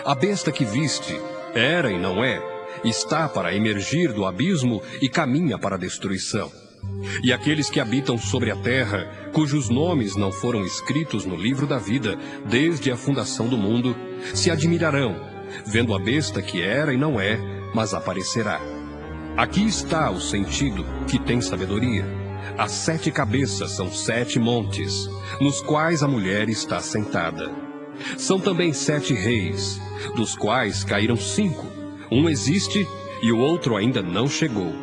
A besta que viste era e não é, está para emergir do abismo e caminha para a destruição. E aqueles que habitam sobre a terra, cujos nomes não foram escritos no livro da vida desde a fundação do mundo, se admirarão, vendo a besta que era e não é, mas aparecerá. Aqui está o sentido que tem sabedoria. As 7 cabeças são 7 montes, nos quais a mulher está sentada. São também 7 reis, dos quais caíram 5. Um existe e o outro ainda não chegou.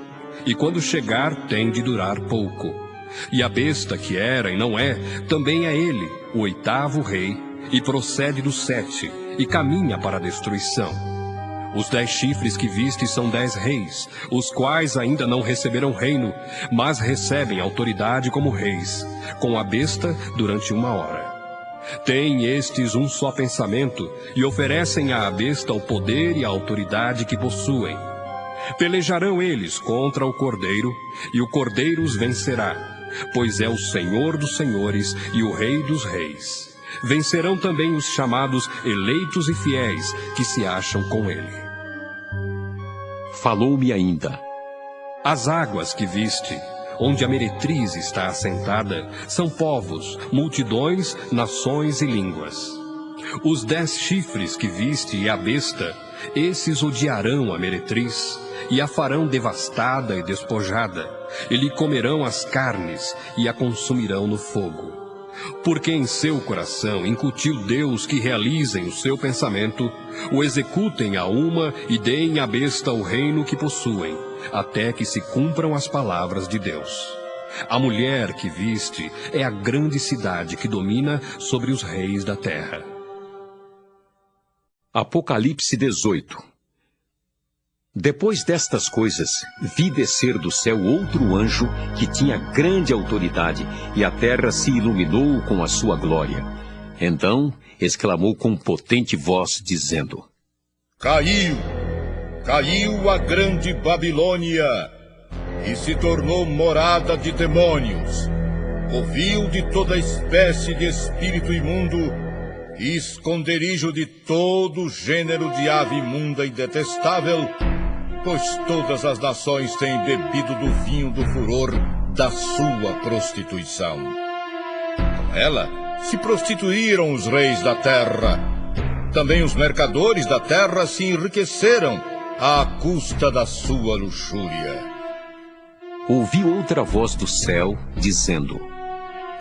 E quando chegar, tem de durar pouco. E a besta que era e não é, também é ele, o 8º rei, e procede do 7, e caminha para a destruição. Os 10 chifres que viste são 10 reis, os quais ainda não receberam reino, mas recebem autoridade como reis, com a besta durante 1 hora. Têm estes um só pensamento, e oferecem à besta o poder e a autoridade que possuem. Pelejarão eles contra o Cordeiro, e o Cordeiro os vencerá, pois é o Senhor dos senhores e o Rei dos reis. Vencerão também os chamados eleitos e fiéis, que se acham com ele. Falou-me ainda: As águas que viste, onde a meretriz está assentada, são povos, multidões, nações e línguas. Os 10 chifres que viste e a besta, esses odiarão a meretriz, e a farão devastada e despojada, e lhe comerão as carnes e a consumirão no fogo. Porque em seu coração incutiu Deus que realizem o seu pensamento, o executem a uma e deem à besta o reino que possuem, até que se cumpram as palavras de Deus. A mulher que viste é a grande cidade que domina sobre os reis da terra. Apocalipse 18. Depois destas coisas, vi descer do céu outro anjo que tinha grande autoridade, e a terra se iluminou com a sua glória. Então exclamou com potente voz, dizendo: Caiu a grande Babilônia, e se tornou morada de demônios, covil de toda espécie de espírito imundo, e esconderijo de todo gênero de ave imunda e detestável, pois todas as nações têm bebido do vinho do furor da sua prostituição. Com ela se prostituíram os reis da terra. Também os mercadores da terra se enriqueceram à custa da sua luxúria. Ouvi outra voz do céu, dizendo: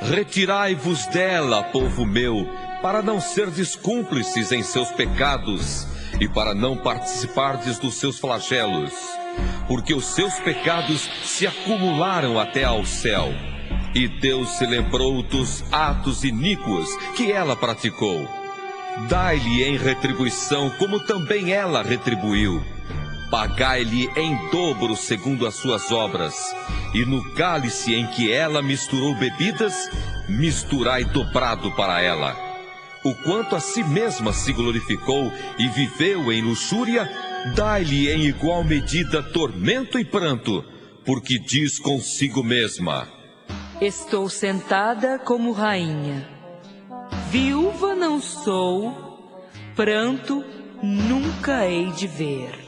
Retirai-vos dela, povo meu, para não serdes cúmplices em seus pecados, e para não participardes dos seus flagelos, porque os seus pecados se acumularam até ao céu, e Deus se lembrou dos atos iníquos que ela praticou. Dai-lhe em retribuição como também ela retribuiu. Pagai-lhe em dobro segundo as suas obras, e no cálice em que ela misturou bebidas, misturai dobrado para ela. O quanto a si mesma se glorificou e viveu em luxúria, dai-lhe em igual medida tormento e pranto, porque diz consigo mesma: Estou sentada como rainha. Viúva não sou, pranto nunca hei de ver.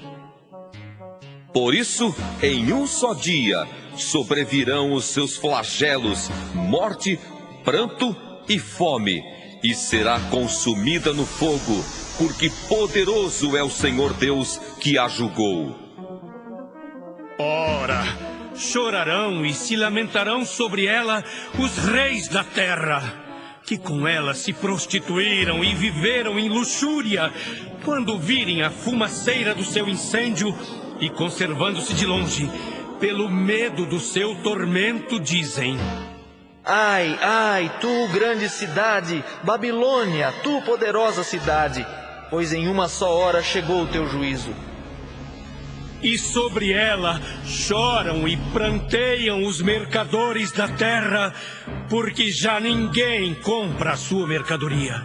Por isso, em um só dia, sobrevirão os seus flagelos, morte, pranto e fome, e será consumida no fogo, porque poderoso é o Senhor Deus que a julgou. Ora, chorarão e se lamentarão sobre ela os reis da terra, que com ela se prostituíram e viveram em luxúria, quando virem a fumaceira do seu incêndio e, conservando-se de longe, pelo medo do seu tormento, dizem: Ai, ai, tu grande cidade, Babilônia, tu poderosa cidade, pois em uma só hora chegou o teu juízo. E sobre ela choram e pranteiam os mercadores da terra, porque já ninguém compra a sua mercadoria.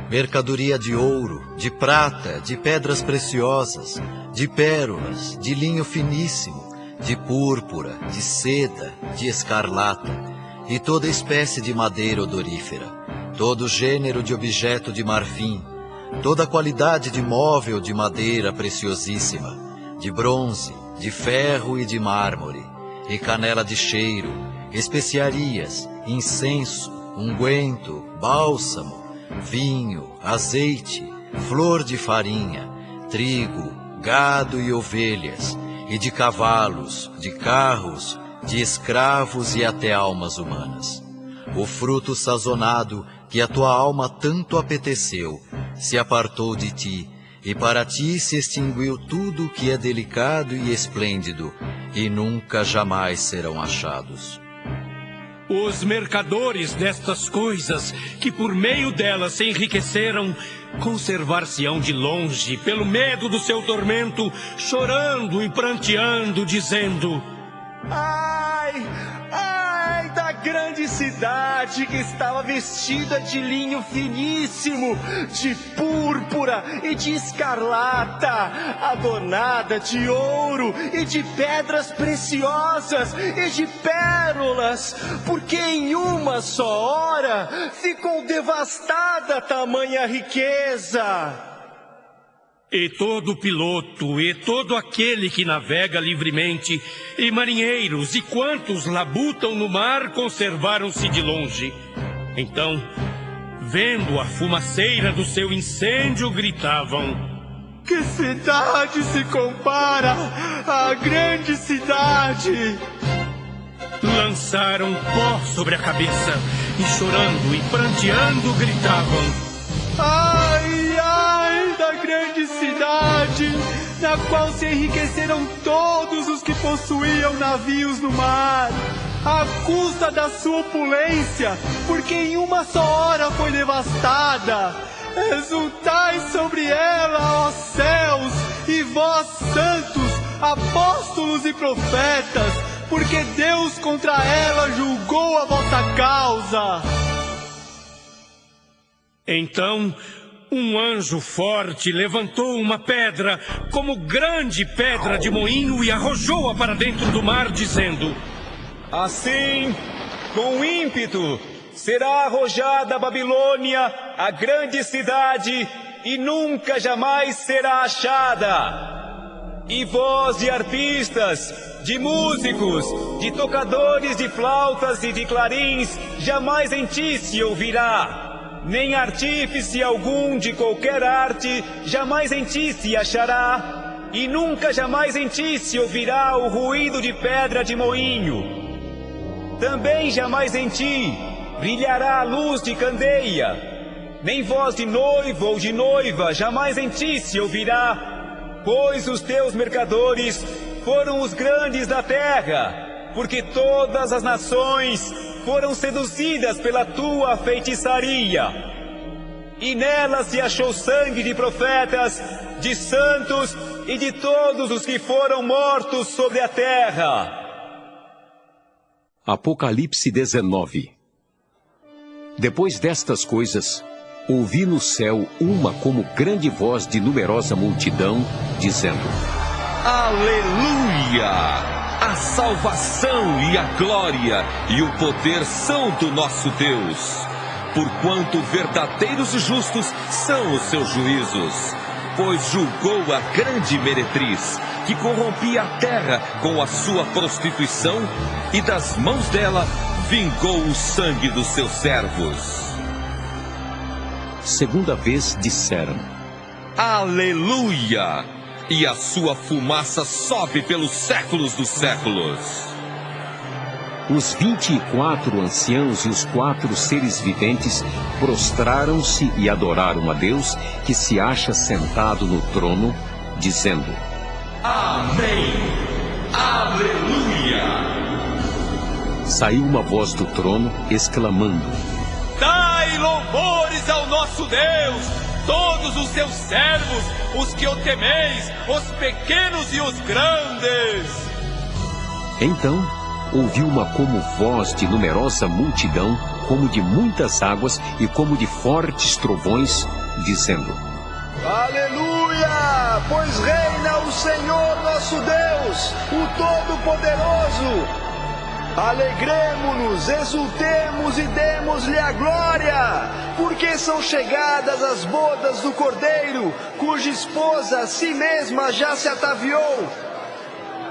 Mercadoria de ouro, de prata, de pedras preciosas, de pérolas, de linho finíssimo, de púrpura, de seda, de escarlata, e toda espécie de madeira odorífera, todo gênero de objeto de marfim, toda qualidade de móvel de madeira preciosíssima, de bronze, de ferro e de mármore, e canela de cheiro, especiarias, incenso, unguento, bálsamo, vinho, azeite, flor de farinha, trigo, gado e ovelhas, e de cavalos, de carros, de escravos e até almas humanas. O fruto sazonado que a tua alma tanto apeteceu se apartou de ti, e para ti se extinguiu tudo o que é delicado e esplêndido, e nunca jamais serão achados. Os mercadores destas coisas, que por meio delas se enriqueceram, conservar-se-ão de longe, pelo medo do seu tormento, chorando e pranteando, dizendo: Ai, ai da grande cidade que estava vestida de linho finíssimo, de púrpura e de escarlata, adornada de ouro e de pedras preciosas e de pérolas, porque em uma só hora ficou devastada tamanha riqueza. E todo piloto, e todo aquele que navega livremente, e marinheiros, e quantos labutam no mar, conservaram-se de longe. Então, vendo a fumaceira do seu incêndio, gritavam: Que cidade se compara à grande cidade? Lançaram pó sobre a cabeça e, chorando e pranteando, gritavam: ai, ai da grande cidade, na qual se enriqueceram todos os que possuíam navios no mar, à custa da sua opulência, porque em uma só hora foi devastada. Exultai sobre ela, ó céus, e vós, santos, apóstolos e profetas, porque Deus contra ela julgou a vossa causa. Então, um anjo forte levantou uma pedra, como grande pedra de moinho, e arrojou-a para dentro do mar, dizendo: assim, com ímpeto, será arrojada a Babilônia, a grande cidade, e nunca jamais será achada. E voz de arpistas, de músicos, de tocadores de flautas e de clarins, jamais em ti se ouvirá. Nem artífice algum de qualquer arte, jamais em ti se achará. E nunca jamais em ti se ouvirá o ruído de pedra de moinho. Também jamais em ti brilhará a luz de candeia. Nem voz de noivo ou de noiva jamais em ti se ouvirá. Pois os teus mercadores foram os grandes da terra, porque todas as nações foram seduzidas pela tua feitiçaria. E nela se achou sangue de profetas, de santos e de todos os que foram mortos sobre a terra. Apocalipse 19. Depois destas coisas, ouvi no céu uma como grande voz de numerosa multidão, dizendo: Aleluia! A salvação e a glória e o poder são do nosso Deus, porquanto verdadeiros e justos são os seus juízos, pois julgou a grande meretriz, que corrompia a terra com a sua prostituição, e das mãos dela vingou o sangue dos seus servos. Segunda vez disseram: Aleluia! E a sua fumaça sobe pelos séculos dos séculos. Os 24 anciãos e os 4 seres viventes prostraram-se e adoraram a Deus, que se acha sentado no trono, dizendo: Amém! Aleluia! Saiu uma voz do trono, exclamando: Dai louvores ao nosso Deus, todos os seus servos, os que o temeis, os pequenos e os grandes. Então ouvi uma como voz de numerosa multidão, como de muitas águas e como de fortes trovões, dizendo: Aleluia! Pois reina o Senhor nosso Deus, o Todo-Poderoso. Alegremo-nos, exultemos e demos-lhe a glória, porque são chegadas as bodas do Cordeiro, cuja esposa a si mesma já se ataviou.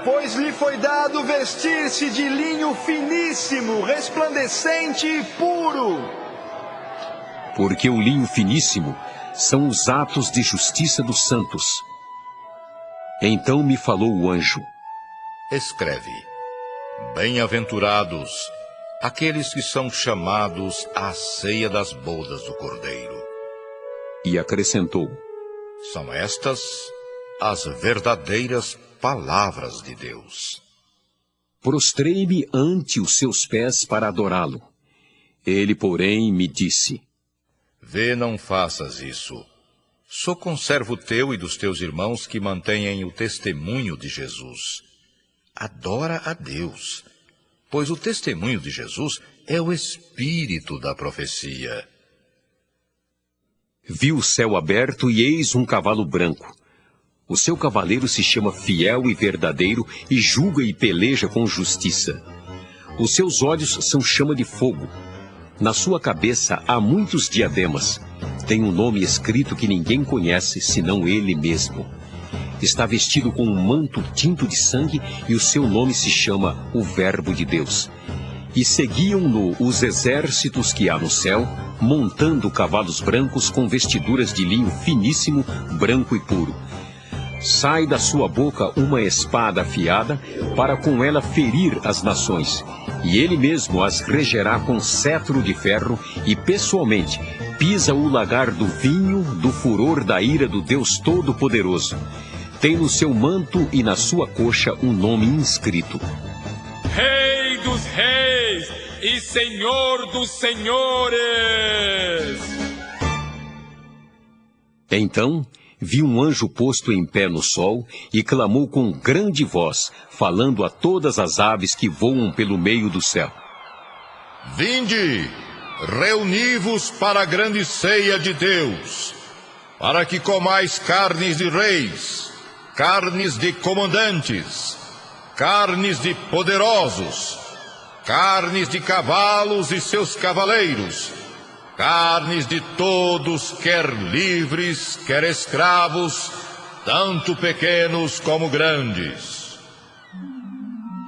Pois lhe foi dado vestir-se de linho finíssimo, resplandecente e puro. Porque o linho finíssimo são os atos de justiça dos santos. Então me falou o anjo: Escreve: Bem-aventurados aqueles que são chamados à ceia das bodas do Cordeiro. E acrescentou: São estas as verdadeiras palavras de Deus. Prostrei-me ante os seus pés para adorá-lo. Ele, porém, me disse: Vê, não faças isso. Sou conservo teu e dos teus irmãos que mantêm o testemunho de Jesus. Adora a Deus, pois o testemunho de Jesus é o espírito da profecia. Vi o céu aberto e eis um cavalo branco. O seu cavaleiro se chama Fiel e Verdadeiro e julga e peleja com justiça. Os seus olhos são chama de fogo. Na sua cabeça há muitos diademas. Tem um nome escrito que ninguém conhece, senão ele mesmo. Está vestido com um manto tinto de sangue e o seu nome se chama o Verbo de Deus. E seguiam-no os exércitos que há no céu, montando cavalos brancos com vestiduras de linho finíssimo, branco e puro. Sai da sua boca uma espada afiada, para com ela ferir as nações, e ele mesmo as regerá com cetro de ferro, e pessoalmente pisa o lagar do vinho do furor da ira do Deus Todo-Poderoso. Tem no seu manto e na sua coxa um nome inscrito: Rei dos Reis e Senhor dos Senhores. Então vi um anjo posto em pé no sol e clamou com grande voz, falando a todas as aves que voam pelo meio do céu: Vinde, reuni-vos para a grande ceia de Deus, para que comais carnes de reis, carnes de comandantes, carnes de poderosos, carnes de cavalos e seus cavaleiros, carnes de todos, quer livres, quer escravos, tanto pequenos como grandes.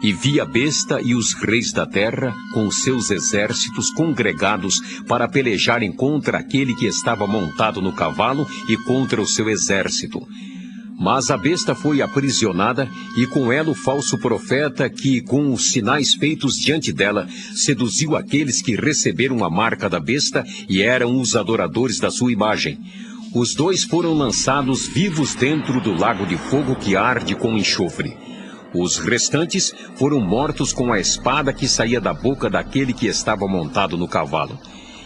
E vi a besta e os reis da terra, com os seus exércitos congregados para pelejarem contra aquele que estava montado no cavalo e contra o seu exército. Mas a besta foi aprisionada, e com ela o falso profeta que, com os sinais feitos diante dela, seduziu aqueles que receberam a marca da besta e eram os adoradores da sua imagem. Os dois foram lançados vivos dentro do lago de fogo que arde com enxofre. Os restantes foram mortos com a espada que saía da boca daquele que estava montado no cavalo.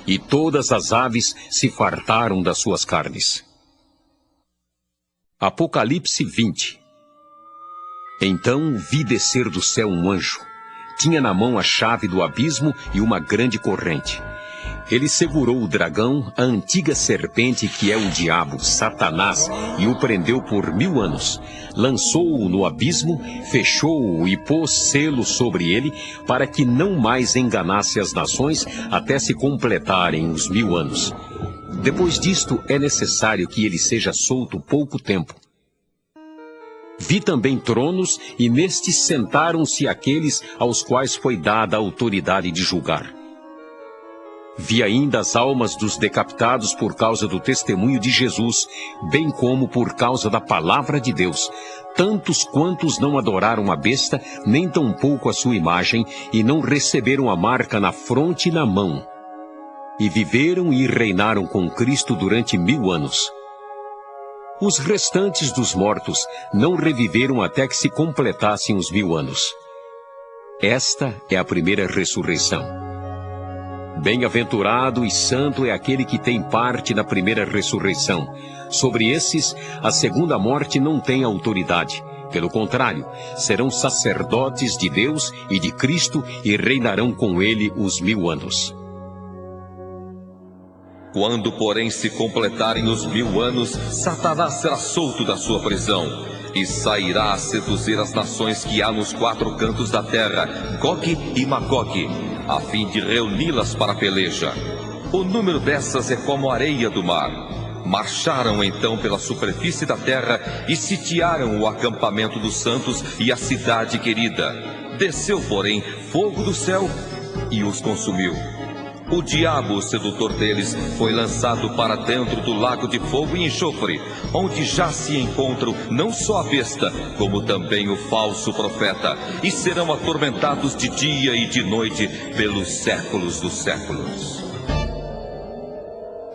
E todas as aves se fartaram das suas carnes. Apocalipse 20. Então vi descer do céu um anjo. Tinha na mão a chave do abismo e uma grande corrente. Ele segurou o dragão, a antiga serpente que é o diabo, Satanás, e o prendeu por 1000 anos. Lançou-o no abismo, fechou-o e pôs selo sobre ele, para que não mais enganasse as nações até se completarem os 1000 anos. Depois disto, é necessário que ele seja solto pouco tempo. Vi também tronos, e nestes sentaram-se aqueles aos quais foi dada a autoridade de julgar. Vi ainda as almas dos decapitados por causa do testemunho de Jesus, bem como por causa da palavra de Deus, tantos quantos não adoraram a besta, nem tampouco a sua imagem, e não receberam a marca na fronte e na mão. E viveram e reinaram com Cristo durante 1000 anos. Os restantes dos mortos não reviveram até que se completassem os 1000 anos. Esta é a primeira ressurreição. Bem-aventurado e santo é aquele que tem parte na primeira ressurreição. Sobre esses, a segunda morte não tem autoridade. Pelo contrário, serão sacerdotes de Deus e de Cristo e reinarão com ele os 1000 anos. Quando, porém, se completarem os 1000 anos, Satanás será solto da sua prisão e sairá a seduzir as nações que há nos 4 cantos da terra, Gogue e Magogue, a fim de reuni-las para a peleja. O número dessas é como a areia do mar. Marcharam então pela superfície da terra e sitiaram o acampamento dos santos e a cidade querida. Desceu, porém, fogo do céu e os consumiu. O diabo, o sedutor deles, foi lançado para dentro do lago de fogo e enxofre, onde já se encontram não só a besta, como também o falso profeta, e serão atormentados de dia e de noite pelos séculos dos séculos.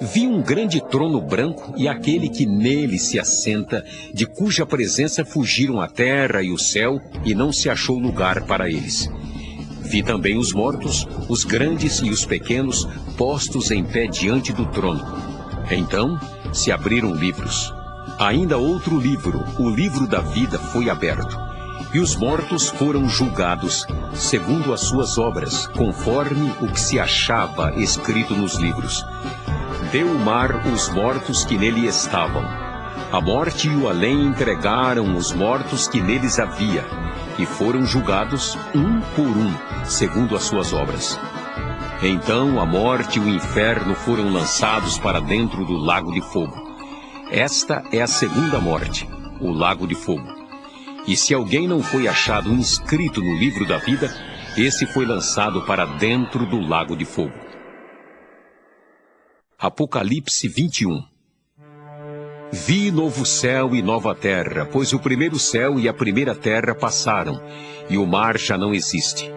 Vi um grande trono branco e aquele que nele se assenta, de cuja presença fugiram a terra e o céu, e não se achou lugar para eles. Vi também os mortos, os grandes e os pequenos, postos em pé diante do trono. Então se abriram livros. Ainda outro livro, o livro da vida, foi aberto. E os mortos foram julgados, segundo as suas obras, conforme o que se achava escrito nos livros. Deu o mar os mortos que nele estavam. A morte e o além entregaram os mortos que neles havia, e foram julgados um por um, segundo as suas obras. Então a morte e o inferno foram lançados para dentro do lago de fogo. Esta é a segunda morte, o lago de fogo. E se alguém não foi achado inscrito no livro da vida, esse foi lançado para dentro do lago de fogo. Apocalipse 21. Vi novo céu e nova terra, pois o primeiro céu e a primeira terra passaram, e o mar já não existe.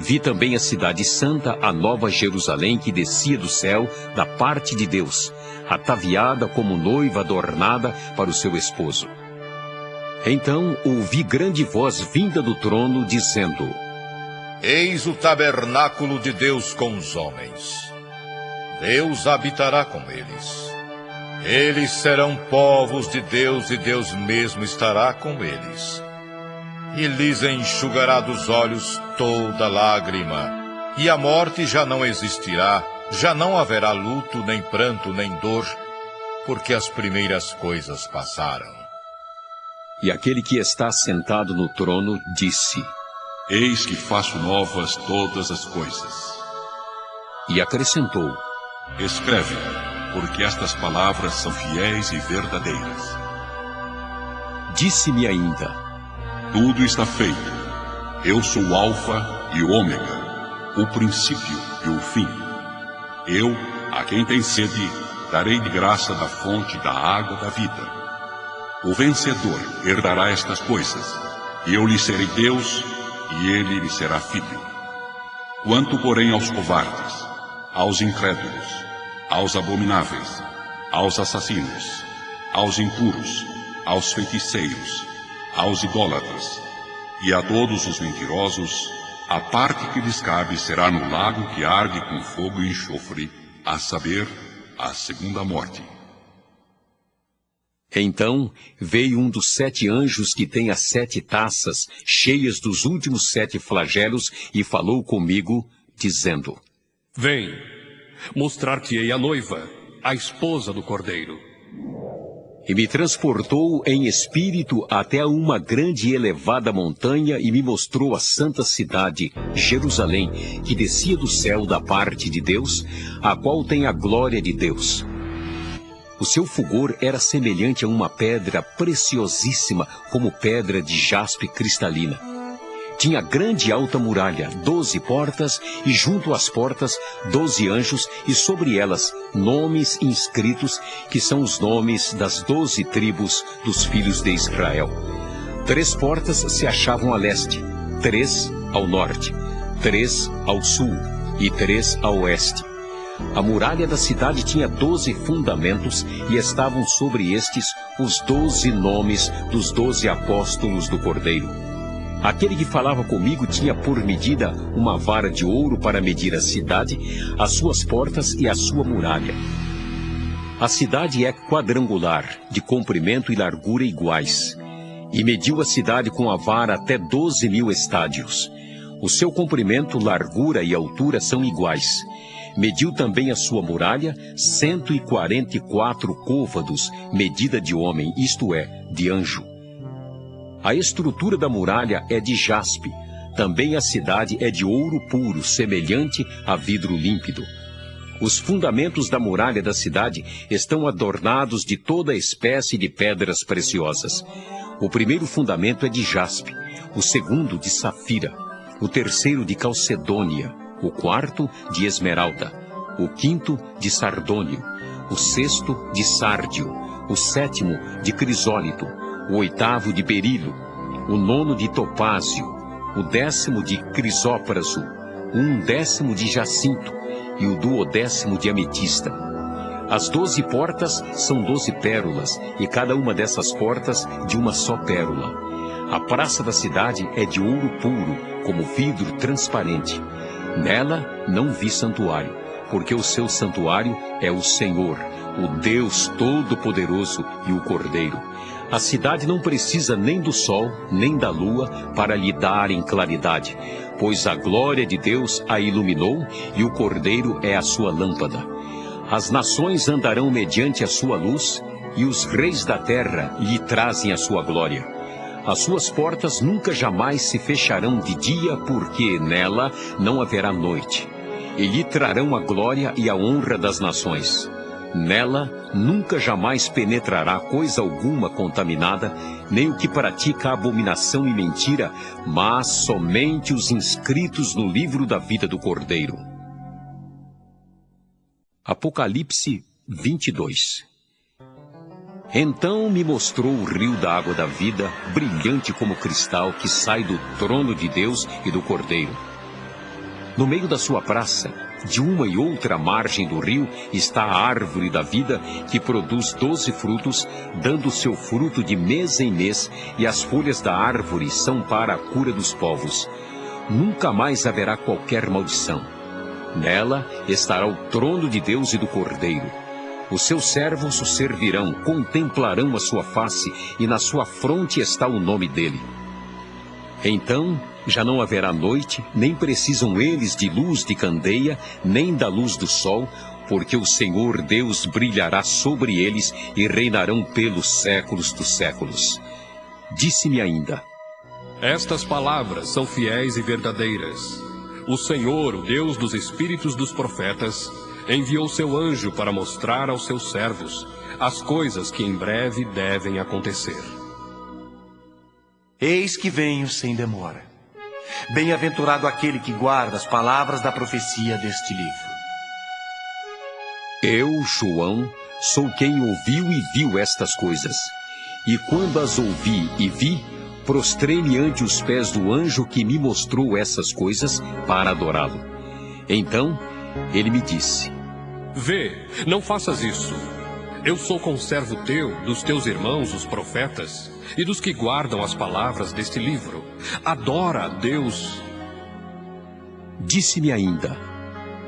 Vi também a cidade santa, a nova Jerusalém, que descia do céu, da parte de Deus, ataviada como noiva adornada para o seu esposo. Então ouvi grande voz vinda do trono, dizendo: Eis o tabernáculo de Deus com os homens. Deus habitará com eles. Eles serão povos de Deus e Deus mesmo estará com eles. E lhes enxugará dos olhos toda lágrima, e a morte já não existirá, já não haverá luto, nem pranto, nem dor, porque as primeiras coisas passaram. E aquele que está sentado no trono disse: Eis que faço novas todas as coisas. E acrescentou: Escreve, porque estas palavras são fiéis e verdadeiras. Disse-me ainda: Tudo está feito. Eu sou o Alfa e o Ômega, o princípio e o fim. Eu, a quem tem sede, darei de graça da fonte da água da vida. O vencedor herdará estas coisas, e eu lhe serei Deus, e ele lhe será filho. Quanto, porém, aos covardes, aos incrédulos, aos abomináveis, aos assassinos, aos impuros, aos feiticeiros, aos idólatras, e a todos os mentirosos, a parte que lhes cabe será no lago que arde com fogo e enxofre, a saber, a segunda morte. Então veio um dos 7 anjos que tem as 7 taças, cheias dos últimos 7 flagelos, e falou comigo, dizendo: Vem, mostrar-te-ei a noiva, a esposa do Cordeiro. E me transportou em espírito até uma grande e elevada montanha, e me mostrou a santa cidade, Jerusalém, que descia do céu da parte de Deus, a qual tem a glória de Deus. O seu fulgor era semelhante a uma pedra preciosíssima, como pedra de jaspe cristalina. Tinha grande e alta muralha, 12 portas, e junto às portas 12 anjos, e sobre elas nomes inscritos, que são os nomes das 12 tribos dos filhos de Israel. 3 portas se achavam a leste, 3 ao norte, 3 ao sul e 3 a oeste. A muralha da cidade tinha 12 fundamentos, e estavam sobre estes os 12 nomes dos 12 apóstolos do Cordeiro. Aquele que falava comigo tinha por medida uma vara de ouro para medir a cidade, as suas portas e a sua muralha. A cidade é quadrangular, de comprimento e largura iguais, e mediu a cidade com a vara até 12.000 estádios. O seu comprimento, largura e altura são iguais. Mediu também a sua muralha, 144 côvados, medida de homem, isto é, de anjo. A estrutura da muralha é de jaspe, também a cidade é de ouro puro, semelhante a vidro límpido. Os fundamentos da muralha da cidade estão adornados de toda espécie de pedras preciosas. O primeiro fundamento é de jaspe, o segundo de safira, o terceiro de calcedônia, o quarto de esmeralda, o quinto de sardônio, o sexto de sárdio, o sétimo de crisólito, o oitavo de berilo, o nono de topázio, o 10º de crisópraso, o 11º de jacinto e o 12º de ametista. As 12 portas são 12 pérolas, e cada uma dessas portas de uma só pérola. A praça da cidade é de ouro puro, como vidro transparente. Nela não vi santuário, porque o seu santuário é o Senhor, o Deus Todo-Poderoso e o Cordeiro. A cidade não precisa nem do sol, nem da lua, para lhe darem claridade, pois a glória de Deus a iluminou, e o Cordeiro é a sua lâmpada. As nações andarão mediante a sua luz, e os reis da terra lhe trazem a sua glória. As suas portas nunca jamais se fecharão de dia, porque nela não haverá noite. E lhe trarão a glória e a honra das nações. Nela nunca jamais penetrará coisa alguma contaminada, nem o que pratica abominação e mentira, mas somente os inscritos no livro da vida do Cordeiro. Apocalipse 22. Então me mostrou o rio da água da vida, brilhante como cristal, que sai do trono de Deus e do Cordeiro. No meio da sua praça, de uma e outra margem do rio, está a árvore da vida, que produz 12 frutos, dando seu fruto de mês em mês, e as folhas da árvore são para a cura dos povos. Nunca mais haverá qualquer maldição. Nela estará o trono de Deus e do Cordeiro. Os seus servos o servirão, contemplarão a sua face, e na sua fronte está o nome dele. Então já não haverá noite, nem precisam eles de luz de candeia, nem da luz do sol, porque o Senhor Deus brilhará sobre eles e reinarão pelos séculos dos séculos. Disse-me ainda: Estas palavras são fiéis e verdadeiras. O Senhor, o Deus dos espíritos dos profetas, enviou seu anjo para mostrar aos seus servos as coisas que em breve devem acontecer. Eis que venho sem demora. Bem-aventurado aquele que guarda as palavras da profecia deste livro. Eu, João, sou quem ouviu e viu estas coisas. E quando as ouvi e vi, prostrei-me ante os pés do anjo que me mostrou essas coisas para adorá-lo. Então ele me disse: Vê, não faças isso. Eu sou conservo teu, dos teus irmãos, os profetas, e dos que guardam as palavras deste livro. Adora a Deus. Disse-me ainda: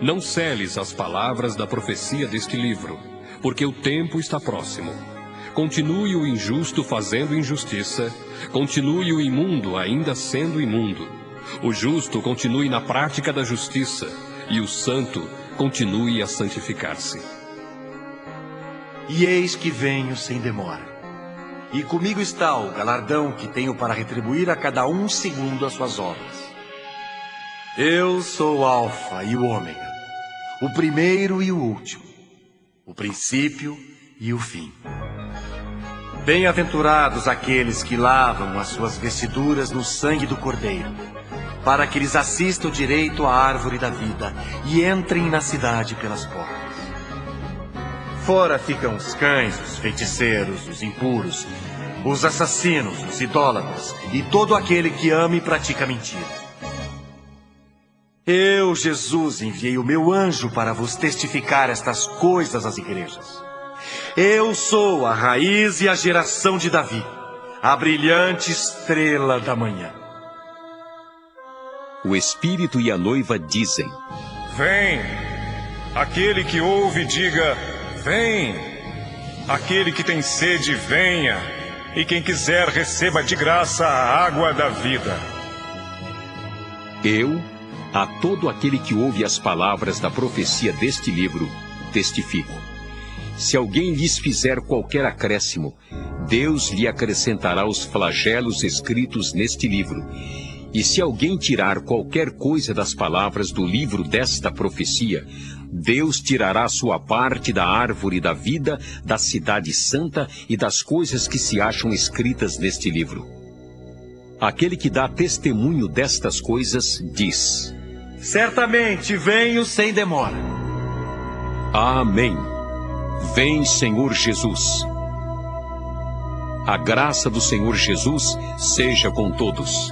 Não celes as palavras da profecia deste livro, porque o tempo está próximo. Continue o injusto fazendo injustiça, continue o imundo ainda sendo imundo. O justo continue na prática da justiça, e o santo continue a santificar-se. E eis que venho sem demora. E comigo está o galardão que tenho para retribuir a cada um segundo as suas obras. Eu sou o Alfa e o Ômega, o primeiro e o último, o princípio e o fim. Bem-aventurados aqueles que lavam as suas vestiduras no sangue do Cordeiro, para que lhes assista o direito à árvore da vida e entrem na cidade pelas portas. Fora ficam os cães, os feiticeiros, os impuros, os assassinos, os idólatras e todo aquele que ama e pratica mentira. Eu, Jesus, enviei o meu anjo para vos testificar estas coisas às igrejas. Eu sou a raiz e a geração de Davi, a brilhante estrela da manhã. O Espírito e a noiva dizem: Vem! Aquele que ouve, diga: Vem! Aquele que tem sede, venha! E quem quiser, receba de graça a água da vida. Eu, a todo aquele que ouve as palavras da profecia deste livro, testifico. Se alguém lhes fizer qualquer acréscimo, Deus lhe acrescentará os flagelos escritos neste livro. E se alguém tirar qualquer coisa das palavras do livro desta profecia, Deus tirará a sua parte da árvore da vida, da cidade santa e das coisas que se acham escritas neste livro. Aquele que dá testemunho destas coisas diz: Certamente venho sem demora. Amém. Vem, Senhor Jesus. A graça do Senhor Jesus seja com todos.